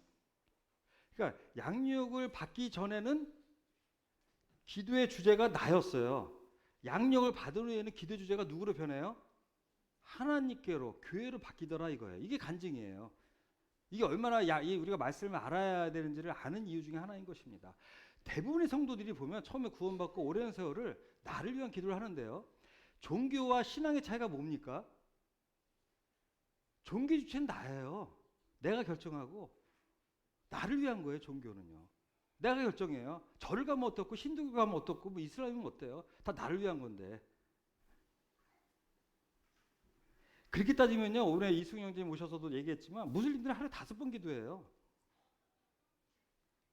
그러니까 양육을 받기 전에는 기도의 주제가 나였어요. 양육을 받은 후에는 기도 주제가 누구로 변해요? 하나님께로, 교회로 바뀌더라 이거예요. 이게 간증이에요. 이게 얼마나 우리가 말씀을 알아야 되는지를 아는 이유 중에 하나인 것입니다. 대부분의 성도들이 보면 처음에 구원받고 오랜 세월을 나를 위한 기도를 하는데요. 종교와 신앙의 차이가 뭡니까? 종교 주체는 나예요. 내가 결정하고 나를 위한 거예요. 종교는요. 내가 결정해요. 절을 가면 어떻고 힌두교 가면 어떻고 뭐 이슬람이면 어때요? 다 나를 위한 건데. 그렇게 따지면요. 오늘 이승용 형님 모셔서도 얘기했지만 무슬림들은 하루에 5번 기도해요.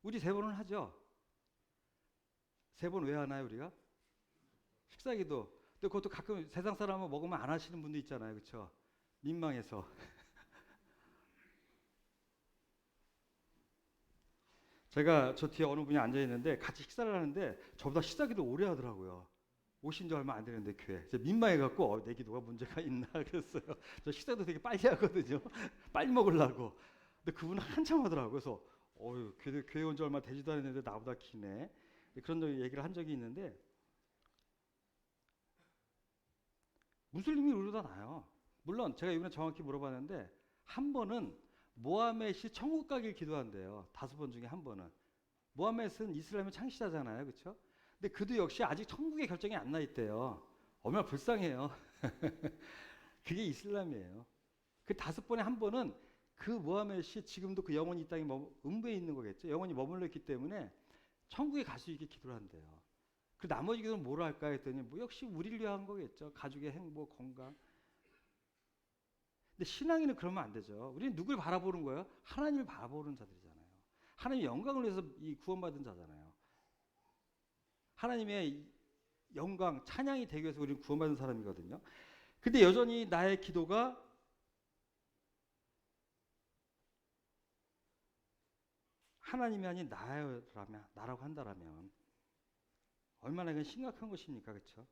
우리 3번은 하죠. 3번 왜 하나요 우리가? 식사기도. 근데 그것도 가끔 세상 사람은 먹으면 안 하시는 분도 있잖아요. 그렇죠? 민망해서. 제가 저 뒤에 어느 분이 앉아있는데 같이 식사를 하는데 저보다 식사기도 오래 하더라고요. 오신 지 얼마 안 되는데 교회. 민망해갖고 내 기도가 문제가 있나 그랬어요. 저 식사도 되게 빨리 하거든요. 빨리 먹으려고. 근데 그분은 한참 하더라고요. 그래서 교회 온 지 얼마 되지도 않았는데 나보다 기네. 그런 얘기를 한 적이 있는데 무슬림이 우리보다 나아요. 물론 제가 이번에 정확히 물어봤는데 한 번은 모하멧이 천국 가길 기도한대요. 5번 중에 한 번은. 모하멧은 이슬람의 창시자잖아요. 그렇죠? 근데 그도 역시 아직 천국의 결정이 안 나 있대요. 얼마나 불쌍해요. 그게 이슬람이에요. 그 5번에 한 번은 그 모하멧이 지금도 그 영혼이 이 땅에 음부에 있는 거겠죠. 영혼이 머물러 있기 때문에 천국에 갈 수 있게 기도를 한대요. 그 나머지 기도는 뭐로 할까 했더니 뭐 역시 우리를 위한 거겠죠. 가족의 행복, 건강. 근데 신앙인은 그러면 안 되죠. 우리는 누굴 바라보는 거예요? 하나님을 바라보는 자들이잖아요. 하나님의 영광을 위해서 이 구원받은 자잖아요. 하나님의 영광, 찬양이 되기 위해서 우리는 구원받은 사람이거든요. 근데 여전히 나의 기도가 하나님이 아닌 나라고 한다라면 얼마나 이건 심각한 것입니까? 그렇죠?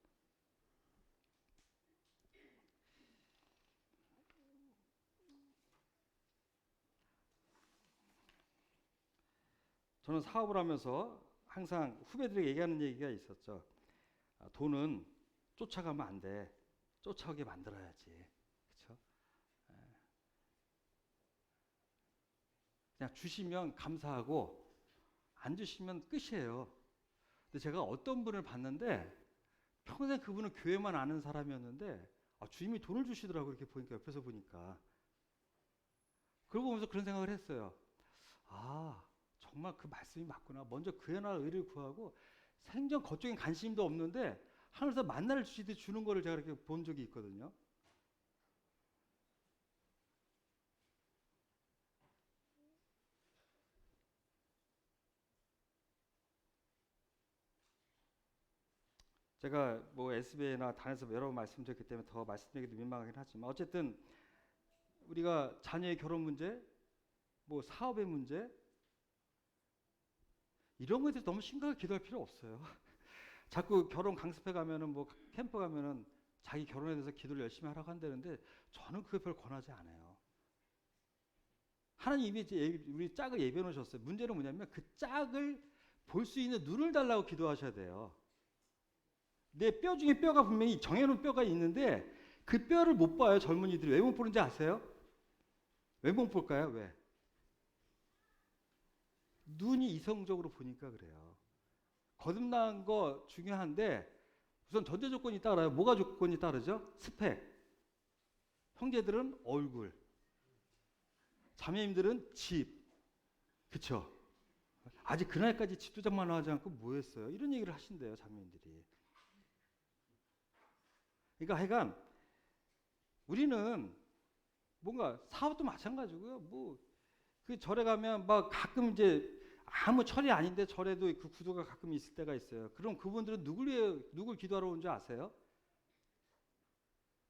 저는 사업을 하면서 항상 후배들에게 얘기하는 얘기가 있었죠. 돈은 쫓아가면 안 돼. 쫓아오게 만들어야지. 그렇죠? 그냥 주시면 감사하고 안 주시면 끝이에요. 근데 제가 어떤 분을 봤는데 평생 그분은 교회만 아는 사람이었는데 주님이 돈을 주시더라고요. 이렇게 보니까 옆에서 보니까. 그러고 보면서 그런 생각을 했어요. 정말 그 말씀이 맞구나. 먼저 그의 나라 의를 구하고 생전 그쪽엔 관심도 없는데 하늘에서 만나를 주시듯이 주는 거를 제가 이렇게 본 적이 있거든요. 제가 뭐 SBA나 단에서 여러 번 말씀드렸기 때문에 더 말씀드리기도 민망하긴 하지만 어쨌든 우리가 자녀의 결혼 문제, 뭐 사업의 문제 이런 거에 대해서 너무 심각하게 기도할 필요 없어요. 자꾸 결혼 강습해 가면은 뭐 캠프 가면은 자기 결혼에 대해서 기도를 열심히 하라고 한다는데 저는 그걸 별 권하지 않아요. 하나님이 우리 짝을 예비해 놓으셨어요. 문제는 뭐냐면 그 짝을 볼 수 있는 눈을 달라고 기도하셔야 돼요. 내 뼈 중에 뼈가 분명히 정해놓은 뼈가 있는데 그 뼈를 못 봐요. 젊은이들이 왜 못 보는지 아세요? 왜 못 볼까요? 왜? 눈이 이성적으로 보니까 그래요. 거듭난 거 중요한데 우선 전제 조건이 따라요. 뭐가 조건이 따르죠? 스펙. 형제들은 얼굴. 자매님들은 집. 그쵸? 아직 그날까지 집도 장만하지 않고 뭐 했어요? 이런 얘기를 하신대요. 자매님들이. 그러니까 하여간 우리는 뭔가 사업도 마찬가지고요. 뭐 그 절에 가면 막 가끔 이제 아무 철이 아닌데 절에도 그 구도가 가끔 있을 때가 있어요. 그럼 그분들은 누굴 기도하러 온 줄 아세요?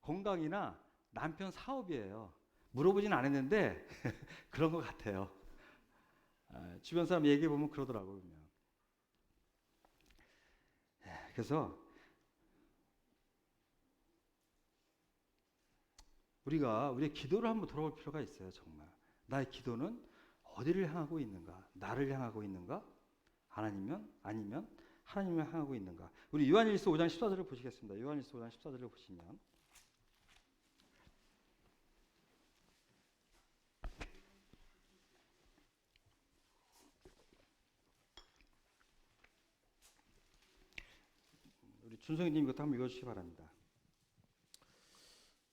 건강이나 남편 사업이에요. 물어보진 않았는데 그런 것 같아요. 주변 사람 얘기해 보면 그러더라고요. 그래서 우리의 기도를 한번 돌아볼 필요가 있어요. 정말 나의 기도는 어디를 향하고 있는가? 나를 향하고 있는가? 아니면 하나님을 향하고 있는가? 우리 요한일서 5장 14절을 보시겠습니다. 요한일서 5장 14절을 보시면 우리 준성이님 이것도 한번 읽어주시기 바랍니다.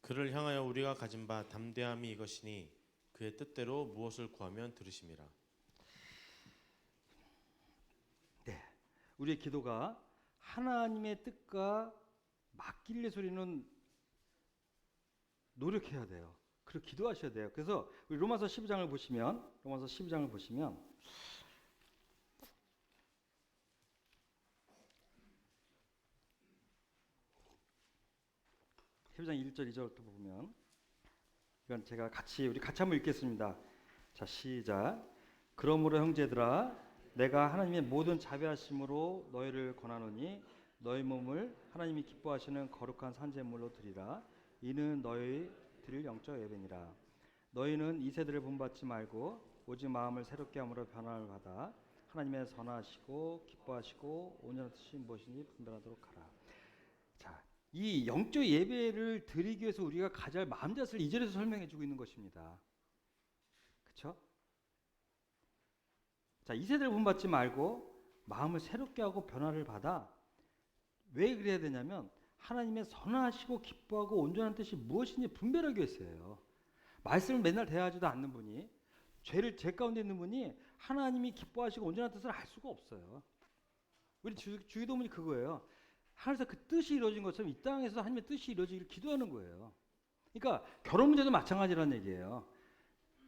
그를 향하여 우리가 가진 바 담대함이 이것이니 그의 뜻대로 무엇을 구하면 들으심이라. 네, 우리의 기도가 하나님의 뜻과 맞길 위해서 우리는 노력해야 돼요. 그리고 기도하셔야 돼요. 그래서 우리 로마서 12장을 보시면 12장 1절 2절부터 보면 이건 제가 우리 같이 한번 읽겠습니다. 자, 시작. 그러므로 형제들아 내가 하나님의 모든 자비하심으로 너희를 권하노니 너희 몸을 하나님이 기뻐하시는 거룩한 산제물로 드리라. 이는 너희 드릴 영적 예배니라. 너희는 이 세대를 본받지 말고 오직 마음을 새롭게 함으로 변화를 받아 하나님의 선하시고 기뻐하시고 온전한 뜻이 무엇인지 분별하도록 하라. 자, 이 영적 예배를 드리기 위해서 우리가 가져야 할 마음자세를 2절에서 설명해 주고 있는 것입니다. 그렇죠? 자, 이 세대를 본받지 말고 마음을 새롭게 하고 변화를 받아. 왜 그래야 되냐면 하나님의 선하시고 기뻐하고 온전한 뜻이 무엇인지 분별하기 위해서예요. 말씀을 맨날 대하지도 않는 분이 죄를 제 가운데 있는 분이 하나님이 기뻐하시고 온전한 뜻을 알 수가 없어요. 우리 주기도문이 그거예요. 하늘에서 그 뜻이 이루어진 것처럼 이 땅에서 하나님의 뜻이 이루어지기를 기도하는 거예요. 그러니까 결혼 문제도 마찬가지라는 얘기예요.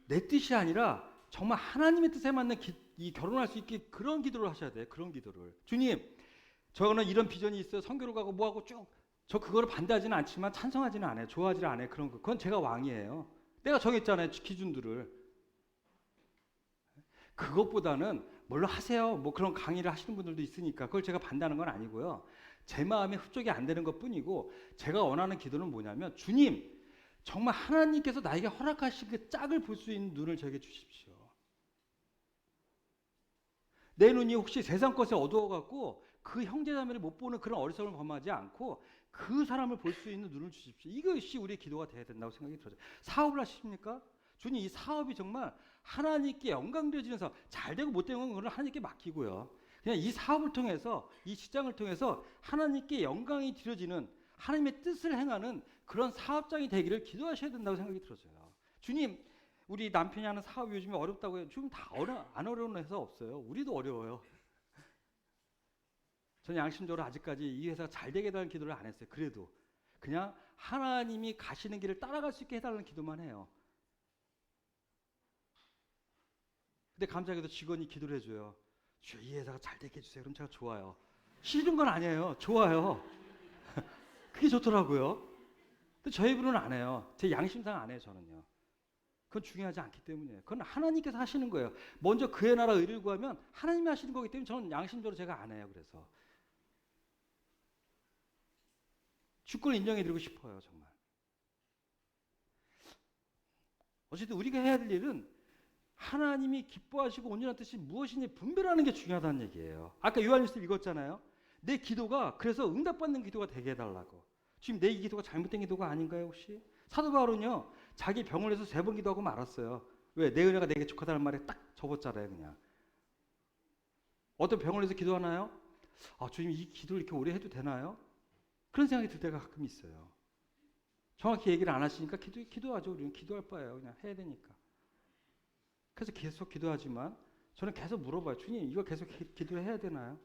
내 뜻이 아니라 정말 하나님의 뜻에 맞는 이 결혼할 수 있게 그런 기도를 하셔야 돼요. 그런 기도를. 주님, 저는 이런 비전이 있어요. 선교를 가고 뭐하고 쭉 저 그거를 반대하지는 않지만 찬성하지는 않아요. 좋아하지는 않아요. 그런 거. 그건 제가 왕이에요. 내가 정했잖아요. 기준들을. 그것보다는 뭘로 하세요. 뭐 그런 강의를 하시는 분들도 있으니까 그걸 제가 반대하는 건 아니고요. 제 마음에 흡족이 안 되는 것뿐이고 제가 원하는 기도는 뭐냐면 주님 정말 하나님께서 나에게 허락하신 그 짝을 볼 수 있는 눈을 저에게 주십시오. 내 눈이 혹시 세상 것에 어두워갖고 그 형제자매를 못 보는 그런 어리석음을 범하지 않고 그 사람을 볼 수 있는 눈을 주십시오. 이것이 우리의 기도가 돼야 된다고 생각이 들어요. 사업을 하십니까? 주님 이 사업이 정말 하나님께 영광되어지는 사업, 잘 되고 못 되는 건 하나님께 맡기고요. 그냥 이 사업을 통해서 이 직장을 통해서 하나님께 영광이 드려지는 하나님의 뜻을 행하는 그런 사업장이 되기를 기도하셔야 된다고 생각이 들어져요. 주님 우리 남편이 하는 사업이 요즘에 어렵다고 해요. 지금 다 안 어려운 회사 없어요. 우리도 어려워요. 저는 양심적으로 아직까지 이 회사가 잘 되게 해달라는 기도를 안 했어요. 그래도 그냥 하나님이 가시는 길을 따라갈 수 있게 해달라는 기도만 해요. 근데 감사하게도 직원이 기도를 해줘요. 주여 이 회사가 잘 되게 해주세요. 그럼 제가 좋아요. 싫은 건 아니에요. 좋아요. 그게 좋더라고요. 근데 저희 분은 안 해요. 제 양심상 안 해요. 저는요. 그건 중요하지 않기 때문이에요. 그건 하나님께서 하시는 거예요. 먼저 그의 나라 의를 구하면 하나님이 하시는 거기 때문에 저는 양심적으로 제가 안 해요. 그래서 주권을 인정해드리고 싶어요. 정말. 어쨌든 우리가 해야 될 일은 하나님이 기뻐하시고 온전한 뜻이 무엇인지 분별하는 게 중요하다는 얘기예요. 아까 요한일서 읽었잖아요. 내 기도가 그래서 응답받는 기도가 되게 해달라고. 지금 내 기도가 잘못된 기도가 아닌가요 혹시? 사도 바울은요. 자기 병을 해서 3번 기도하고 말았어요. 왜? 내 은혜가 내게 족하다는 말에 딱 접었잖아요. 그냥. 어떤 병을 해서 기도하나요? 아 주님 이 기도를 이렇게 오래 해도 되나요? 그런 생각이 들 때가 가끔 있어요. 정확히 얘기를 안 하시니까 기도하죠. 우리는 기도할 바예요. 그냥 해야 되니까. 그래서 계속 기도하지만 저는 계속 물어봐요. 주님 이거 계속 기도해야 되나요?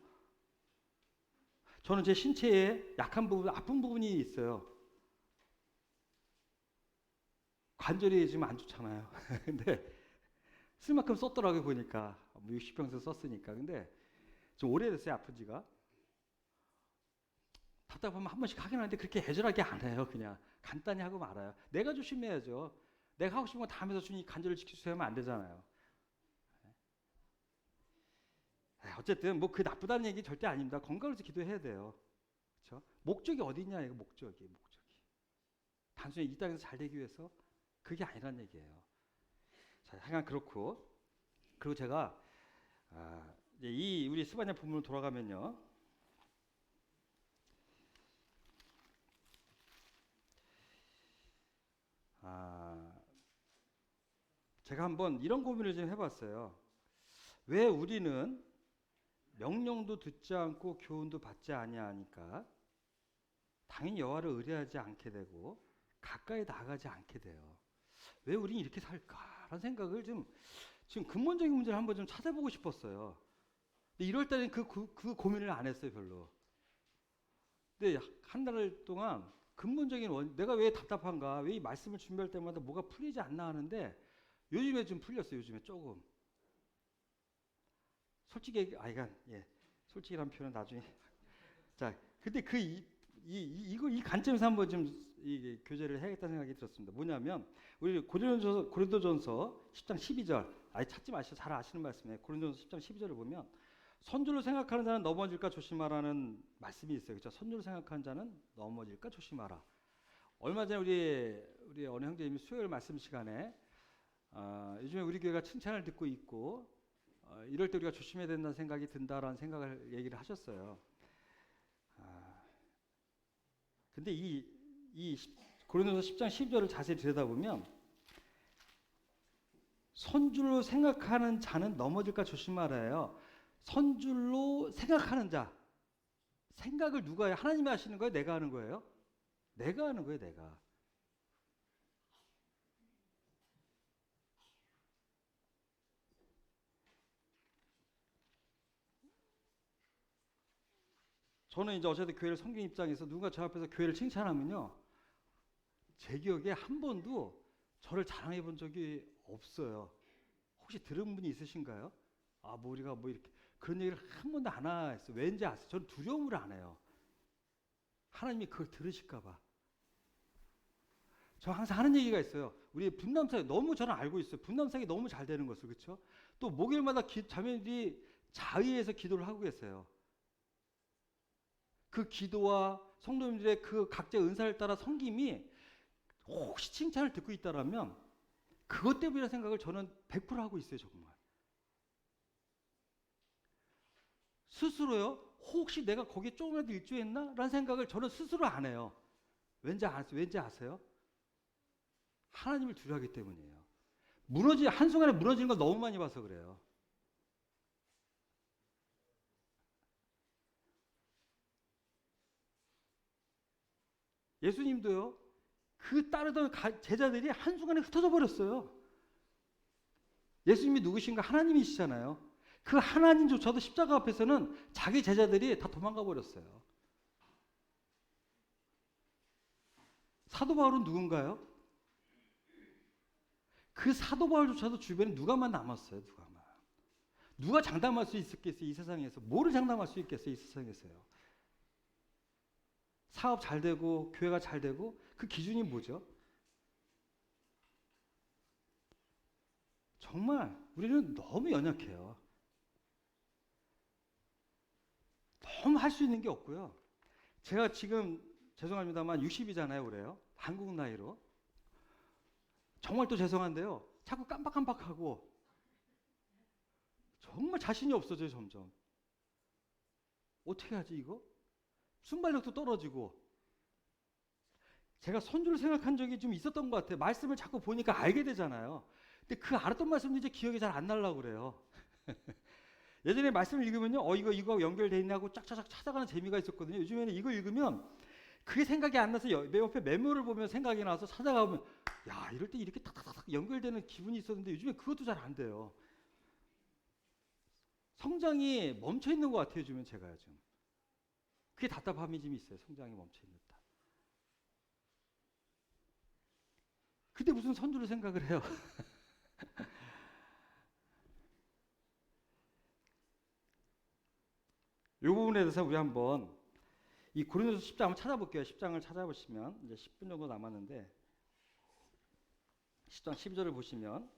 저는 제 신체에 약한 부분, 아픈 부분이 있어요. 관절이 지금 안 좋잖아요. 근데 쓸 만큼 썼더라고요. 보니까 60평생 썼으니까. 근데 좀 오래됐어요. 아픈 지가. 답답하면 한 번씩 하긴 하는데 그렇게 애절하게 안 해요. 그냥 간단히 하고 말아요. 내가 조심해야죠. 내가 하고 싶은 거 다 하면서 주님 간절을 지켜주세요 하면 안 되잖아요. 어쨌든 뭐 그 나쁘다는 얘기 절대 아닙니다. 건강을 위해서 기도해야 돼요. 그렇죠? 목적이 어디 있냐 이거 목적이. 단순히 이 땅에서 잘 되기 위해서 그게 아니란 얘기예요. 자, 하여간 그렇고 그리고 제가 이제 이 우리 스바냐 본문으로 돌아가면요. 제가 한번 이런 고민을 좀 해봤어요. 왜 우리는 명령도 듣지 않고 교훈도 받지 아니하니까 당연히 여호와를 의뢰하지 않게 되고 가까이 나가지 않게 돼요. 왜 우리는 이렇게 살까라는 생각을 좀 지금 근본적인 문제를 한번 좀 찾아보고 싶었어요. 근데 이럴 때는 그 고민을 안 했어요 별로. 근데 한 달 동안 근본적인 내가 왜 답답한가, 왜 이 말씀을 준비할 때마다 뭐가 풀리지 않나 하는데 요즘에 좀 풀렸어요. 요즘에 조금. 솔직히 솔직히란 표현은 나중에. 자, 근데 이 관점에서 한번 좀 교제를 해야겠다는 생각이 들었습니다. 뭐냐면 우리 고린도전서 10장 12절. 찾지 마시고 잘 아시는 말씀이에요. 고린도전서 10장 12절을 보면 선주를 생각하는 자는 넘어질까 조심하라는 말씀이 있어요. 그렇죠? 선주를 생각하는 자는 넘어질까 조심하라. 얼마 전에 우리 어느 형제님이 수요일 말씀 시간에 요즘에 우리 교회가 칭찬을 듣고 있고 이럴 때 우리가 조심해야 된다는 생각이 든다라는 생각을 얘기를 하셨어요. 근데 이 고린도서 10장 12절을 자세히 들여다보면 선줄로 생각하는 자는 넘어질까 조심하라요. 선줄로 생각하는 자. 생각을 누가 해요? 하나님이 하시는 거예요? 내가 하는 거예요? 내가 하는 거예요, 내가. 저는 이제 어쨌든 교회를 섬기는 입장에서 누군가 저 앞에서 교회를 칭찬하면요. 제 기억에 한 번도 저를 자랑해 본 적이 없어요. 혹시 들은 분이 있으신가요? 뭐 우리가 뭐 이렇게 그런 얘기를 한 번도 안 했어요. 왠지 아세요? 저는 두려움을 안 해요. 하나님이 그걸 들으실까 봐. 저 항상 하는 얘기가 있어요. 우리 분남사역 너무 저는 알고 있어요. 분남사역이 너무 잘 되는 것을. 그렇죠? 또 목요일마다 자매들이 자의해서 기도를 하고 계세요. 그 기도와 성도님들의 그 각자의 은사를 따라 섬김이 혹시 칭찬을 듣고 있다라면 그것 때문이라는 생각을 저는 100% 하고 있어요. 정말. 스스로요. 혹시 내가 거기에 조금이라도 일조했나? 라는 생각을 저는 스스로 안 해요. 왠지 아세요? 하나님을 두려워하기 때문이에요. 한순간에 무너지는 걸 너무 많이 봐서 그래요. 예수님도요. 그 따르던 제자들이 한순간에 흩어져 버렸어요. 예수님이 누구신가? 하나님이시잖아요. 그 하나님조차도 십자가 앞에서는 자기 제자들이 다 도망가 버렸어요. 사도 바울은 누군가요? 그 사도 바울조차도 주변에 누가만 남았어요. 누가 장담할 수 있겠어요? 이 세상에서. 뭐를 장담할 수 있겠어요? 이 세상에서요. 사업 잘 되고 교회가 잘 되고 그 기준이 뭐죠? 정말 우리는 너무 연약해요. 너무 할 수 있는 게 없고요. 제가 지금 죄송합니다만 60이잖아요. 그래요. 한국 나이로. 정말 또 죄송한데요. 자꾸 깜빡깜빡하고 정말 자신이 없어져요. 점점. 어떻게 하지 이거? 순발력도 떨어지고. 제가 손주를 생각한 적이 좀 있었던 것 같아요. 말씀을 자꾸 보니까 알게 되잖아요. 근데 그 알았던 말씀도 이제 기억이 잘 안 나려고 그래요. 예전에 말씀을 읽으면요, 이거 연결돼 있냐고 쫙쫙쫙 찾아가는 재미가 있었거든요. 요즘에는 이걸 읽으면 그게 생각이 안 나서 옆에 메모를 보면 생각이 나서 찾아가면, 야, 이럴 때 이렇게 탁탁탁 연결되는 기분이 있었는데 요즘에 그것도 잘 안 돼요. 성장이 멈춰 있는 것 같아요. 요즘엔 제가 요즘. 그게 답답함이 좀 있어요. 성장이 멈춰 있는다. 근데 무슨 선두를 생각을 해요. 이 부분에 대해서 우리 한번 이 고린도서 10장 한번 찾아볼게요. 10장을 찾아보시면 이제 10분 정도 남았는데 10장 12절을 보시면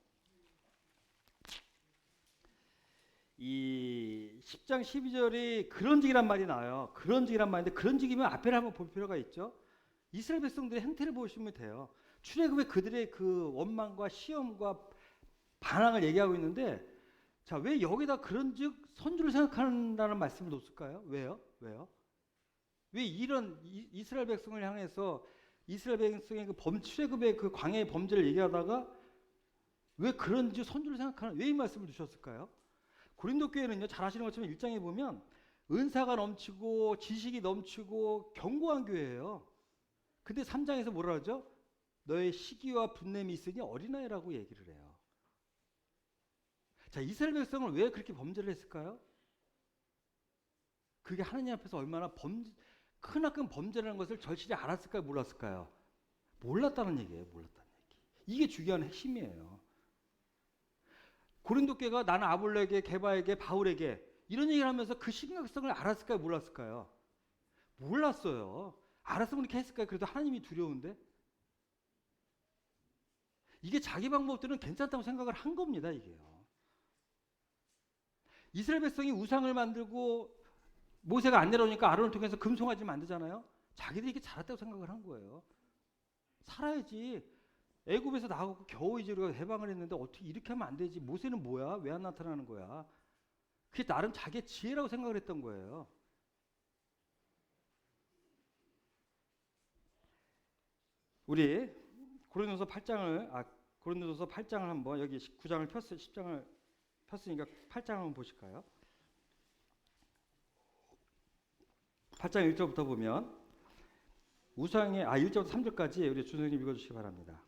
이 10장 12절이 그런직이란 말이 나와요. 그런직이란 말인데 그런직이면 앞에를 한번 볼 필요가 있죠. 이스라엘 백성들의 행태를 보시면 돼요. 출애굽에 그들의 그 원망과 시험과 반항을 얘기하고 있는데, 자, 왜 여기다 그런즉 선주를 생각한다는 말씀을 놓을까요? 왜요? 왜 이런 이스라엘 백성을 향해서 이스라엘 백성의 그 출애굽의 그 광야의 범죄를 얘기하다가 왜 그런즉 선주를 생각하는, 왜 이 말씀을 주셨을까요? 고린도 교회는요, 잘 아시는 것처럼 1장에 보면 은사가 넘치고 지식이 넘치고 견고한 교회예요. 근데 3장에서 뭐라 하죠? 너의 시기와 분냄이 있으니 어린아이라고 얘기를 해요. 자, 이스라엘 백성을 왜 그렇게 범죄를 했을까요? 그게 하나님 앞에서 얼마나 크나큰 범죄라는 것을 절실히 알았을까요? 몰랐을까요? 몰랐다는 얘기예요. 이게 중요한 핵심이에요. 고린도 교회가 나는 아볼로에게, 게바에게, 바울에게 이런 얘기를 하면서 그 심각성을 알았을까요? 몰랐을까요? 몰랐어요. 알았으면 이렇게 했을까요? 그래도 하나님이 두려운데? 이게 자기 방법들은 괜찮다고 생각을 한 겁니다. 이게요. 이스라엘 백성이 우상을 만들고 모세가 안 내려오니까 아론을 통해서 금송아지 만들잖아요. 자기들이 이게 잘했다고 생각을 한 거예요. 살아야지. 애굽에서 나오고 겨우 이제 우리가 해방을 했는데 어떻게 이렇게 하면 안 되지. 모세는 뭐야? 왜 안 나타나는 거야? 그게 나름 자기의 지혜라고 생각을 했던 거예요. 우리 고린도서 8장을 한번, 여기 9장을 10장을 폈으니까 8장을 한번 보실까요? 8장 1절부터 보면 1절부터 3절까지 우리 준성님 읽어주시기 바랍니다.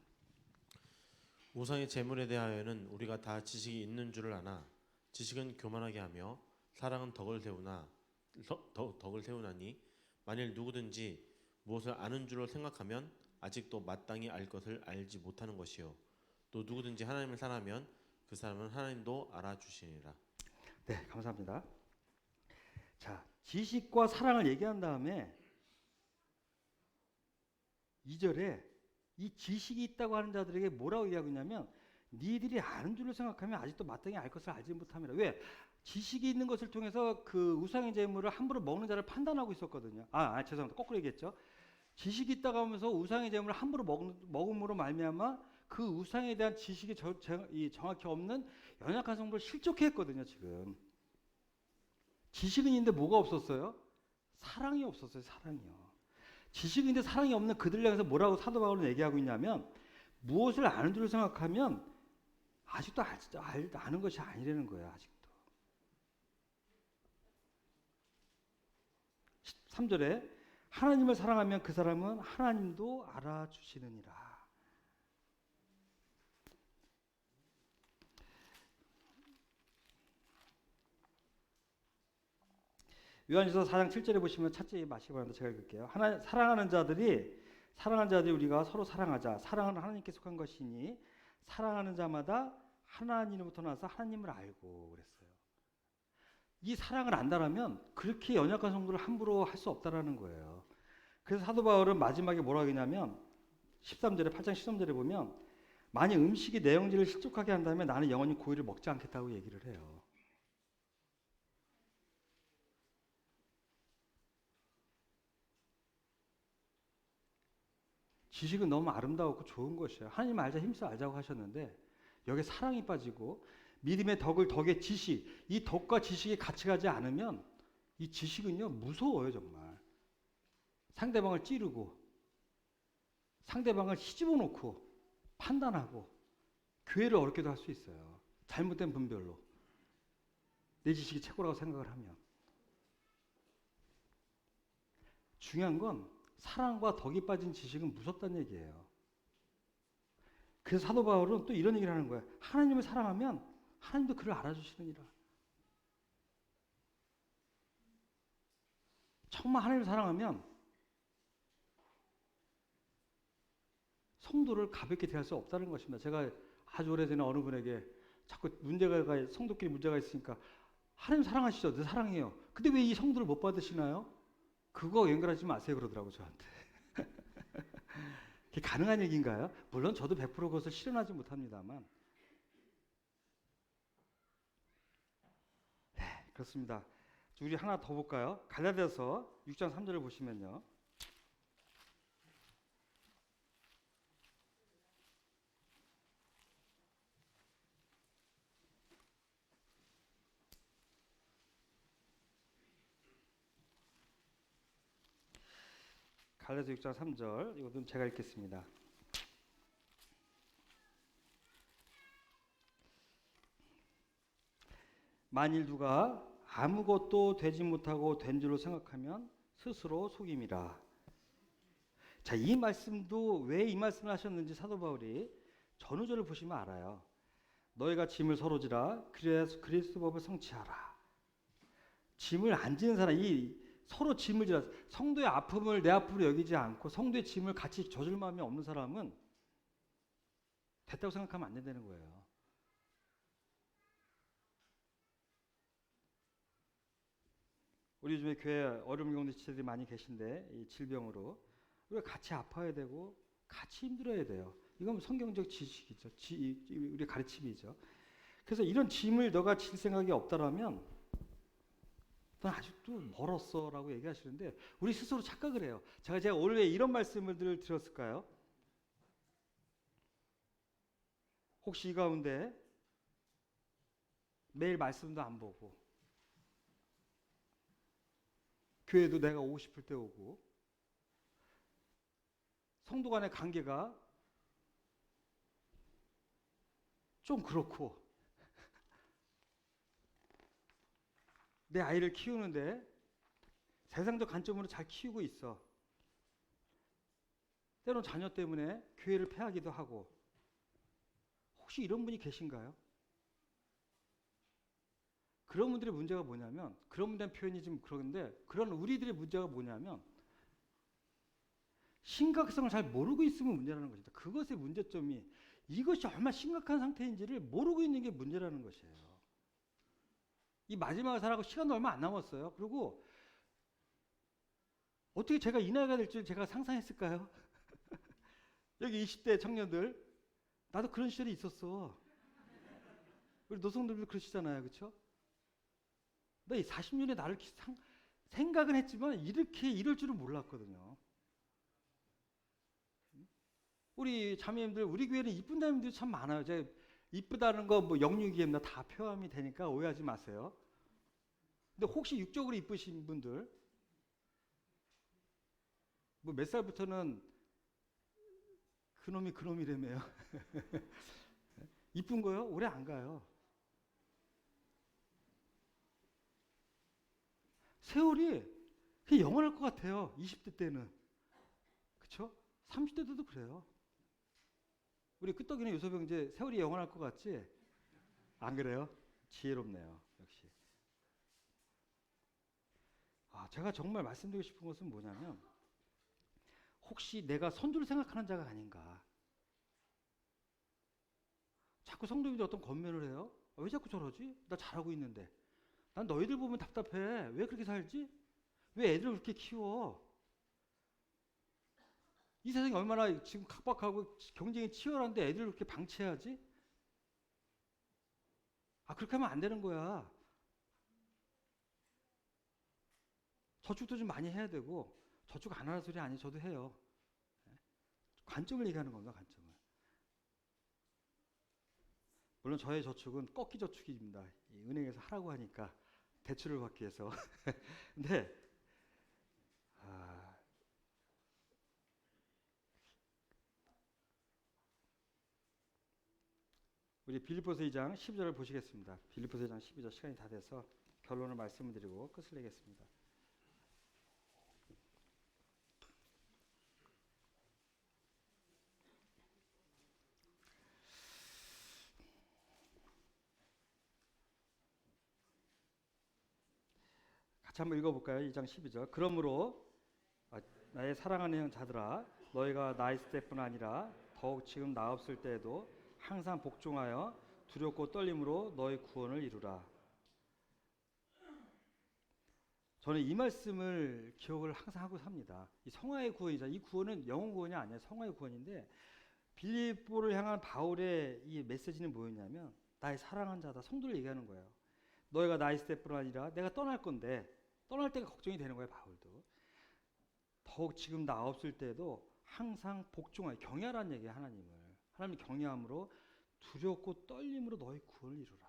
우상의 제물에 대하여는 우리가 다 지식이 있는 줄을 아나 지식은 교만하게 하며 사랑은 덕을 세우나니 만일 누구든지 무엇을 아는 줄을 생각하면 아직도 마땅히 알 것을 알지 못하는 것이요 또 누구든지 하나님을 사랑하면 그 사람은 하나님도 알아주시니라. 네, 감사합니다. 자, 지식과 사랑을 얘기한 다음에 2절에 이 지식이 있다고 하는 자들에게 뭐라고 얘기하고 있냐면 니들이 아는 줄로 생각하면 아직도 마땅히 알 것을 알지 못함이라. 왜? 지식이 있는 것을 통해서 그 우상의 제물을 함부로 먹는 자를 판단하고 있었거든요. 죄송합니다. 거꾸로 얘기했죠. 지식이 있다고 하면서 우상의 제물을 함부로 먹음으로 말미암아 그 우상에 대한 지식이 정확히 없는 연약한 성도를 실족해 했거든요. 지금 지식은 있는데 뭐가 없었어요? 사랑이 없었어요. 사랑이요. 지식이 있는데 사랑이 없는 그들 향해서 뭐라고 사도 바울은 얘기하고 있냐면 무엇을 아는 줄 생각하면 아직도 아는 것이 아니라는 거예요. 아직도. 3절에 하나님을 사랑하면 그 사람은 하나님도 알아주시느니라. 요한일서 4장 7절에 보시면 찾지 마시기 바랍니다. 제가 읽을게요. 사랑하는 자들이 우리가 서로 사랑하자. 사랑은 하나님께 속한 것이니 사랑하는 자마다 하나님으로부터 나서 하나님을 알고 그랬어요. 이 사랑을 안다라면 그렇게 연약한 성도를 함부로 할 수 없다라는 거예요. 그래서 사도 바울은 마지막에 뭐라고 하냐면 13절에 8장 13절에 보면 만약 음식이 내 영지를 실족하게 한다면 나는 영원히 고기를 먹지 않겠다고 얘기를 해요. 지식은 너무 아름다웠고 좋은 것이에요. 하나님 알자 힘써 알자고 하셨는데 여기에 사랑이 빠지고 믿음의 덕의 지식, 이 덕과 지식이 같이 가지 않으면 이 지식은요 무서워요. 정말 상대방을 찌르고 상대방을 시집어 놓고 판단하고 교회를 어렵게도 할 수 있어요. 잘못된 분별로 내 지식이 최고라고 생각을 하면. 중요한 건 사랑과 덕이 빠진 지식은 무섭다는 얘기예요. 그래서 사도 바울은 또 이런 얘기를 하는 거예요. 하나님을 사랑하면 하나님도 그를 알아주시느니라. 정말 하나님을 사랑하면 성도를 가볍게 대할 수 없다는 것입니다. 제가 아주 오래전에 어느 분에게 자꾸 성도끼리 문제가 있으니까 하나님 사랑하시죠? 네, 사랑해요. 근데 왜 이 성도를 못 받으시나요? 그거 연결하지 마세요 그러더라고 저한테. 그게 가능한 얘기인가요? 물론 저도 100% 그것을 실현하지 못합니다만. 네, 그렇습니다. 우리 하나 더 볼까요? 갈라디아서 6장 3절을 보시면요. 갈라디아서 6장 3절 이것은 제가 읽겠습니다. 만일 누가 아무것도 되지 못하고 된 줄로 생각하면 스스로 속임이라. 자, 이 말씀도 왜 이 말씀을 하셨는지 사도 바울이 전후절을 보시면 알아요. 너희가 짐을 서로 지라 그래서 그리스도 법을 성취하라. 짐을 안 지는 사람, 서로 짐을 지라. 성도의 아픔을 내 아픔으로 여기지 않고 성도의 짐을 같이 져줄 마음이 없는 사람은 됐다고 생각하면 안 된다는 거예요. 우리 요즘에 교회 어려움 겪는 지체들이 많이 계신데 이 질병으로 우리가 같이 아파야 되고 같이 힘들어야 돼요. 이건 성경적 지식이죠. 우리 가르침이죠. 그래서 이런 짐을 너가 질 생각이 없다라면 넌 아직도 멀었어라고 얘기하시는데 우리 스스로 착각을 해요. 제가 오늘 왜 이런 말씀을 드렸을까요? 혹시 이 가운데 매일 말씀도 안 보고 교회도 내가 오고 싶을 때 오고 성도 간의 관계가 좀 그렇고 내 아이를 키우는데 세상적 관점으로 잘 키우고 있어. 때론 자녀 때문에 교회를 패하기도 하고. 혹시 이런 분이 계신가요? 그런 분들의 문제가 뭐냐면, 그런 분들의 표현이 좀 그런데, 그런 우리들의 문제가 뭐냐면 심각성을 잘 모르고 있으면 문제라는 것입니다. 그것의 문제점이 이것이 얼마나 심각한 상태인지를 모르고 있는 게 문제라는 것이에요. 이 마지막을 살아가고 시간도 얼마 안 남았어요. 그리고 어떻게 제가 이 나이가 될 줄 제가 상상했을까요? 여기 20대 청년들, 나도 그런 시절이 있었어. 우리 노성들도 그러시잖아요, 그렇죠? 나 이 40년에 나를 생각은 했지만 이렇게 이럴 줄은 몰랐거든요. 우리 자매님들, 우리 교회는 이쁜 자매님들이 참 많아요. 제가 이쁘다는 거 뭐 영육이입니다. 다 표함이 되니까 오해하지 마세요. 근데 혹시 육적으로 이쁘신 분들, 뭐 몇 살부터는 그놈이 그놈이라며요. 이쁜 거요? 오래 안 가요. 세월이 그냥 영원할 것 같아요. 20대 때는. 그쵸? 30대 때도 그래요. 우리 끄떡이는 요소병제 세월이 영원할 것 같지? 안 그래요? 지혜롭네요. 역시. 제가 정말 말씀드리고 싶은 것은 뭐냐면 혹시 내가 선주를 생각하는 자가 아닌가. 자꾸 성도님들이 어떤 권면을 해요. 왜 자꾸 저러지? 나 잘하고 있는데. 난 너희들 보면 답답해. 왜 그렇게 살지? 왜 애들을 그렇게 키워? 이 세상이 얼마나 지금 각박하고 경쟁이 치열한데 애들을 그렇게 방치해야지? 그렇게 하면 안 되는 거야. 저축도 좀 많이 해야 되고, 저축 안 하는 소리 아니 저도 해요. 관점을 얘기하는 겁니다, 관점을. 물론 저의 저축은 꺾기 저축입니다. 은행에서 하라고 하니까 대출을 받기 위해서. 근데 우리 빌립보서 2장 12절을 보시겠습니다. 빌립보서 2장 12절 시간이 다 돼서 결론을 말씀을 드리고 끝을 내겠습니다. 같이 한번 읽어볼까요? 2장 12절. 그러므로 나의 사랑하는 자들아 너희가 나 있을 때뿐 아니라 더욱 지금 나 없을 때에도 항상 복종하여 두렵고 떨림으로 너희 구원을 이루라. 저는 이 말씀을 기억을 항상 하고 삽니다. 이 성화의 구원이자 이 구원은 영혼 구원이 아니라 성화의 구원인데 빌립보를 향한 바울의 이 메시지는 뭐였냐면 나의 사랑하는 자다. 성도를 얘기하는 거예요. 너희가 나 있을 때뿐 아니라 내가 떠날 건데 떠날 때가 걱정이 되는 거예요. 바울도. 더욱 지금 나 없을 때도 항상 복종하여 경외하라는 얘기예요. 하나님을 경외함으로 두렵고 떨림으로 너희 구원을 이루라.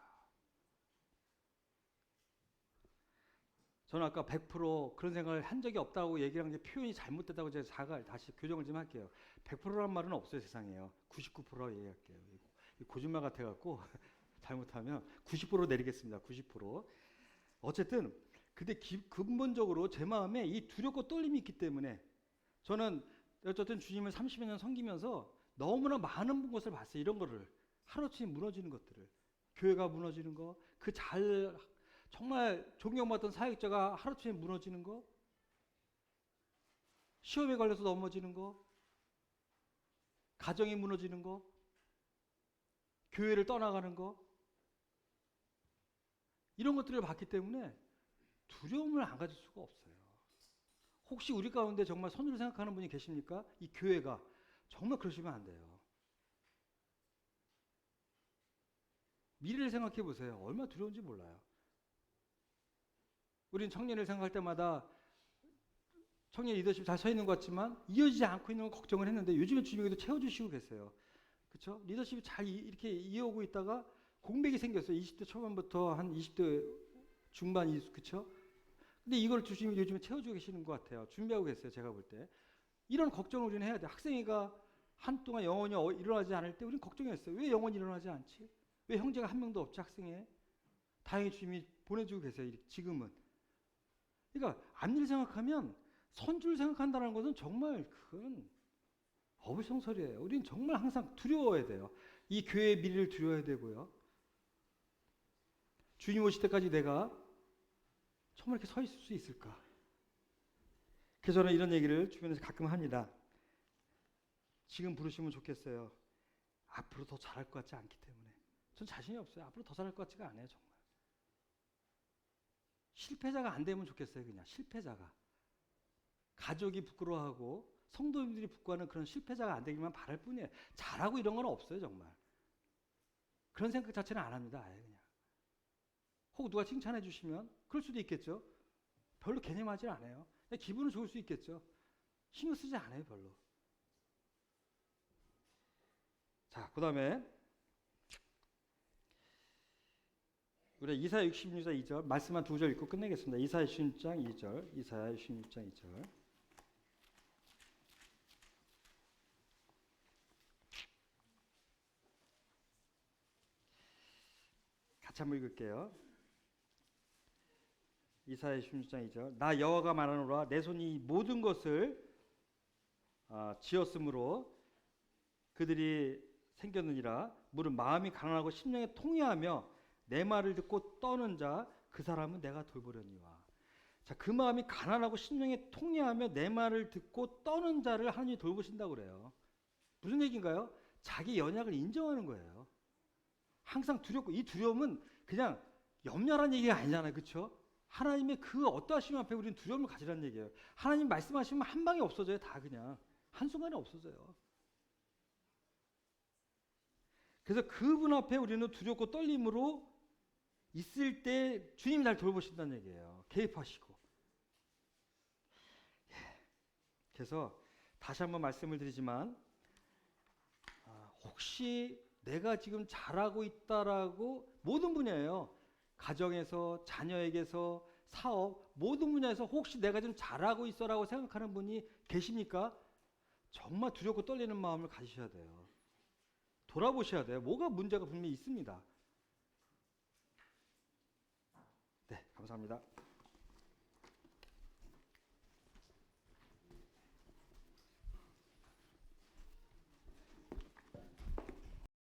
저는 아까 100% 그런 생각을 한 적이 없다고 얘기를 한 게 표현이 잘못됐다고 제가 다시 교정을 좀 할게요. 100%란 말은 없어요. 세상에요. 99% 얘기할게요. 거짓말 같아갖고 잘못하면 90% 내리겠습니다. 90%. 어쨌든 근데 근본적으로 제 마음에 이 두렵고 떨림이 있기 때문에 저는 어쨌든 주님을 30여 년 섬기면서 너무나 많은 것을 봤어요. 이런 거를 하루아침에 무너지는 것들을 교회가 무너지는 거, 정말 존경받던 사역자가 하루아침에 무너지는 거, 시험에 걸려서 넘어지는 거, 가정이 무너지는 거, 교회를 떠나가는 거, 이런 것들을 봤기 때문에 두려움을 안 가질 수가 없어요. 혹시 우리 가운데 정말 선으로 생각하는 분이 계십니까? 이 교회가 정말 그러시면 안 돼요. 미래를 생각해 보세요. 얼마나 두려운지 몰라요. 우린 청년을 생각할 때마다 청년 리더십 잘 서 있는 것 같지만 이어지지 않고 있는 걸 걱정을 했는데 요즘에 주님께도 채워주시고 계세요. 그렇죠? 리더십이 잘 이렇게 이어오고 있다가 공백이 생겼어요. 20대 초반부터 한 20대 중반, 그렇죠? 근데 이걸 주님이 요즘에 채워주고 계시는 것 같아요. 준비하고 계세요. 제가 볼 때. 이런 걱정을 우리는 해야 돼요. 학생회가 한동안 영원히 일어나지 않을 때 우리는 걱정했어요. 왜 영원히 일어나지 않지? 왜 형제가 한 명도 없지 학생회에? 다행히 주님이 보내주고 계세요. 지금은. 그러니까 앞일 생각하면 선주를 생각한다는 것은 정말 그건 어불성설이에요. 우리는 정말 항상 두려워야 돼요. 이 교회의 미래를 두려워야 되고요. 주님 오실 때까지 내가 정말 이렇게 서 있을 수 있을까? 그래서 저는 이런 얘기를 주변에서 가끔 합니다. 지금 부르시면 좋겠어요. 앞으로 더 잘할 것 같지 않기 때문에. 전 자신이 없어요. 앞으로 더 잘할 것 같지가 않아요. 정말. 실패자가 안 되면 좋겠어요. 그냥 실패자가. 가족이 부끄러워하고 성도님들이 부과하는 그런 실패자가 안 되기만 바랄 뿐이에요. 잘하고 이런 건 없어요, 정말. 그런 생각 자체는 안 합니다, 아예 그냥. 혹 누가 칭찬해 주시면 그럴 수도 있겠죠. 별로 개념하지 않아요. 그냥 기분은 좋을 수 있겠죠. 신경 쓰지 않아요, 별로. 자, 그 다음에 우리 이사야 66장 2절 말씀만 2절 읽고 끝내겠습니다. 이사야 66장 2절, 이사야 66장 2절. 같이 한번 읽을게요. 이사야 66장 2절. 나 여호와가 말하노라 내 손이 이 모든 것을 지었으므로 그들이 생겼느니라. 무릇 마음이 가난하고 심령에 통회하며 내 말을 듣고 떠는 자 그 사람은 내가 돌보려니와. 자, 그 마음이 가난하고 심령에 통회하며 내 말을 듣고 떠는 자를 하나님이 돌보신다고 그래요. 무슨 얘기인가요? 자기 연약을 인정하는 거예요. 항상 두렵고, 이 두려움은 그냥 염려란 얘기가 아니잖아요. 그렇죠? 하나님의 그 어떠하심 앞에 우리는 두려움을 가지라는 얘기예요. 하나님 말씀하시면 한 방에 없어져요. 다 그냥 한순간에 없어져요. 그래서 그분 앞에 우리는 두렵고 떨림으로 있을 때 주님이 날 돌보신다는 얘기예요. 개입하시고. 그래서 다시 한번 말씀을 드리지만 혹시 내가 지금 잘하고 있다라고 모든 분야예요. 가정에서, 자녀에게서, 사업, 모든 분야에서 혹시 내가 좀 잘하고 있어라고 생각하는 분이 계십니까? 정말 두렵고 떨리는 마음을 가지셔야 돼요. 돌아보셔야 돼요. 뭐가 문제가 분명히 있습니다. 네, 감사합니다.